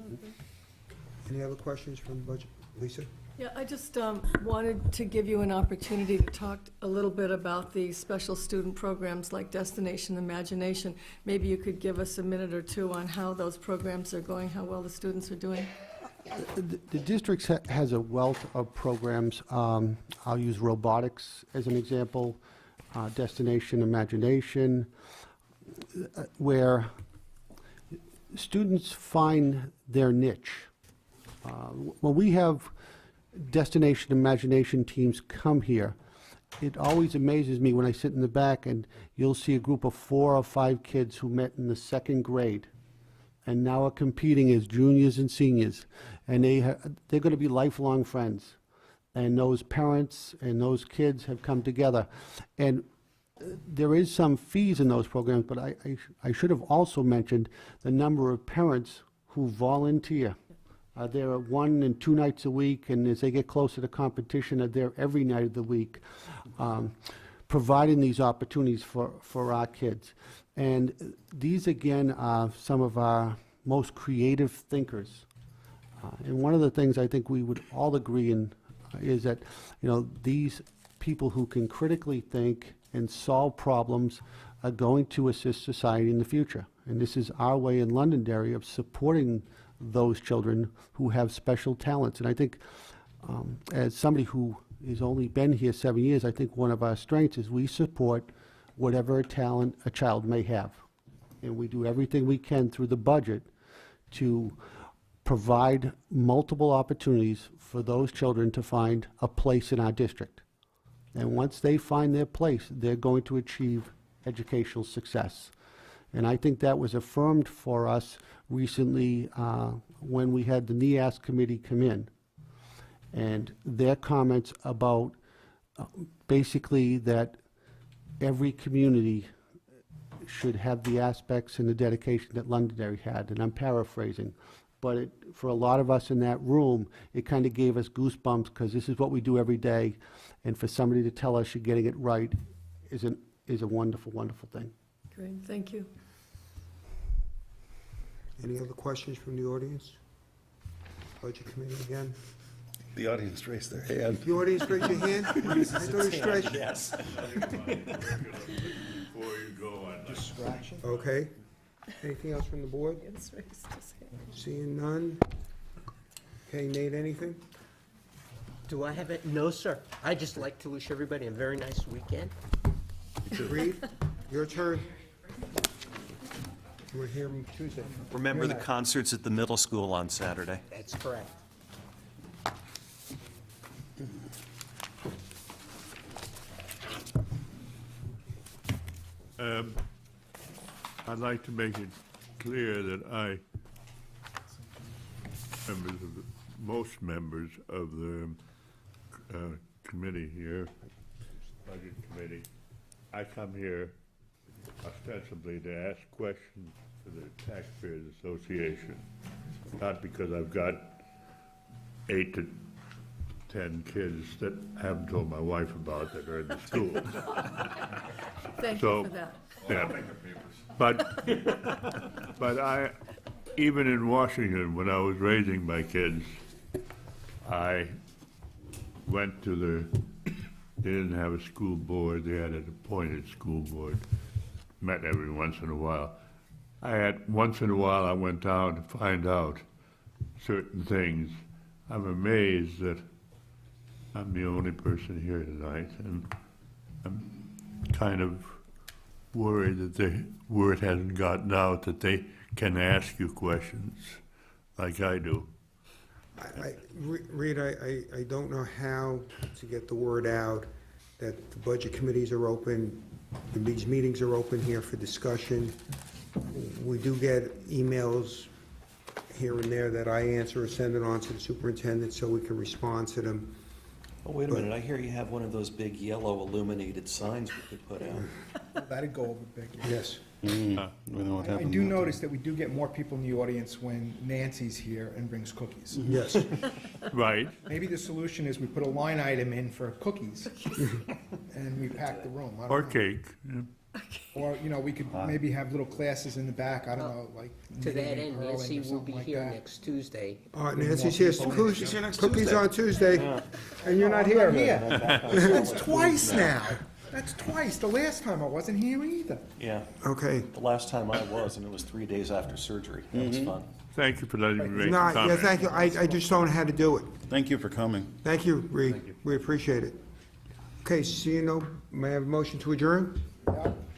Any other questions from the budget? Lisa? Yeah, I just wanted to give you an opportunity to talk a little bit about the special student programs like Destination Imagination. Maybe you could give us a minute or two on how those programs are going, how well the students are doing? The district has a wealth of programs. I'll use robotics as an example, Destination Imagination, where students find their niche. When we have Destination Imagination teams come here, it always amazes me when I sit in the back and you'll see a group of 4 or 5 kids who met in the 2nd grade and now are competing as juniors and seniors, and they're going to be lifelong friends. And those parents and those kids have come together. And there is some fees in those programs, but I should have also mentioned the number of parents who volunteer. They're 1 and 2 nights a week, and as they get closer to competition, are there every night of the week, providing these opportunities for our kids. And these, again, are some of our most creative thinkers. And one of the things I think we would all agree in is that, these people who can critically think and solve problems are going to assist society in the future. And this is our way in Londonderry of supporting those children who have special talents. And I think, as somebody who has only been here 7 years, I think one of our strengths is we support whatever talent a child may have. And we do everything we can through the budget to provide multiple opportunities for those children to find a place in our district. And once they find their place, they're going to achieve educational success. And I think that was affirmed for us recently when we had the NEAS committee come in. And their comments about basically that every community should have the aspects and the dedication that Londonderry had. And I'm paraphrasing. But for a lot of us in that room, it kind of gave us goosebumps because this is what we do every day. And for somebody to tell us you're getting it right is a wonderful, wonderful thing. Great, thank you. Any other questions from the audience? Budget committee again? The audience raised their hand. The audience, raise your hand. I thought you stretched. Yes. Before you go on. Distraction. Okay. Anything else from the board? Seeing none? Okay, Nate, anything? Do I have it? No, sir. I'd just like to wish everybody a very nice weekend. Reed, your turn. We're here on Tuesday. Remember the concerts at the middle school on Saturday. That's correct. I'd like to make it clear that most members of the committee here, budget committee, I come here ostensibly to ask questions to the Taxpayers Association, not because I've got 8 to 10 kids that I haven't told my wife about that are in the school. Thank So, you for that. Yeah. But I, even in Washington, when I was raising my kids, I went to they didn't have a school board, they had an appointed school board, met every once in a while. Once in a while I went down to find out certain things. I'm amazed that I'm the only person here tonight, and I'm kind of worried that the word hasn't gotten out that they can ask you questions like I do. Reed, I don't know how to get the word out that the budget committees are open, these meetings are open here for discussion. We do get emails here and there that I answer or send it on to the superintendent so we can respond to them. Oh, wait a minute, I hear you have one of those big yellow illuminated signs we could put out. That'd go over big. Yes. We know what I happened. do notice that we do get more people in the audience when Nancy's here and brings cookies. Yes. Right? Maybe the solution is we put a line item in for cookies, and we pack the room. I don't Or know. cake. Yeah. Or, you know, we could maybe have little classes in the back, I don't know, like. To that knitting end, or curling Nancy or will something be like here that. next Tuesday. All right, Nancy's here, She's here next cookies Tuesday. on Tuesday, and you're not here. That's twice now. That's twice. The last time I wasn't here either. Yeah, Okay. the last time I was, and it was 3 days after surgery. That was fun. Thank you for letting me make No, the yeah, comment. thank you, I just don't know how to do it. Thank you for coming. Thank you, Reed, we appreciate it. Okay, seeing no, may I have a motion to adjourn?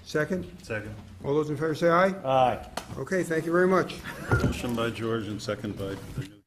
Second? Second. All those in favor say aye? Aye. Okay, thank you very much. Motion by George and second by the new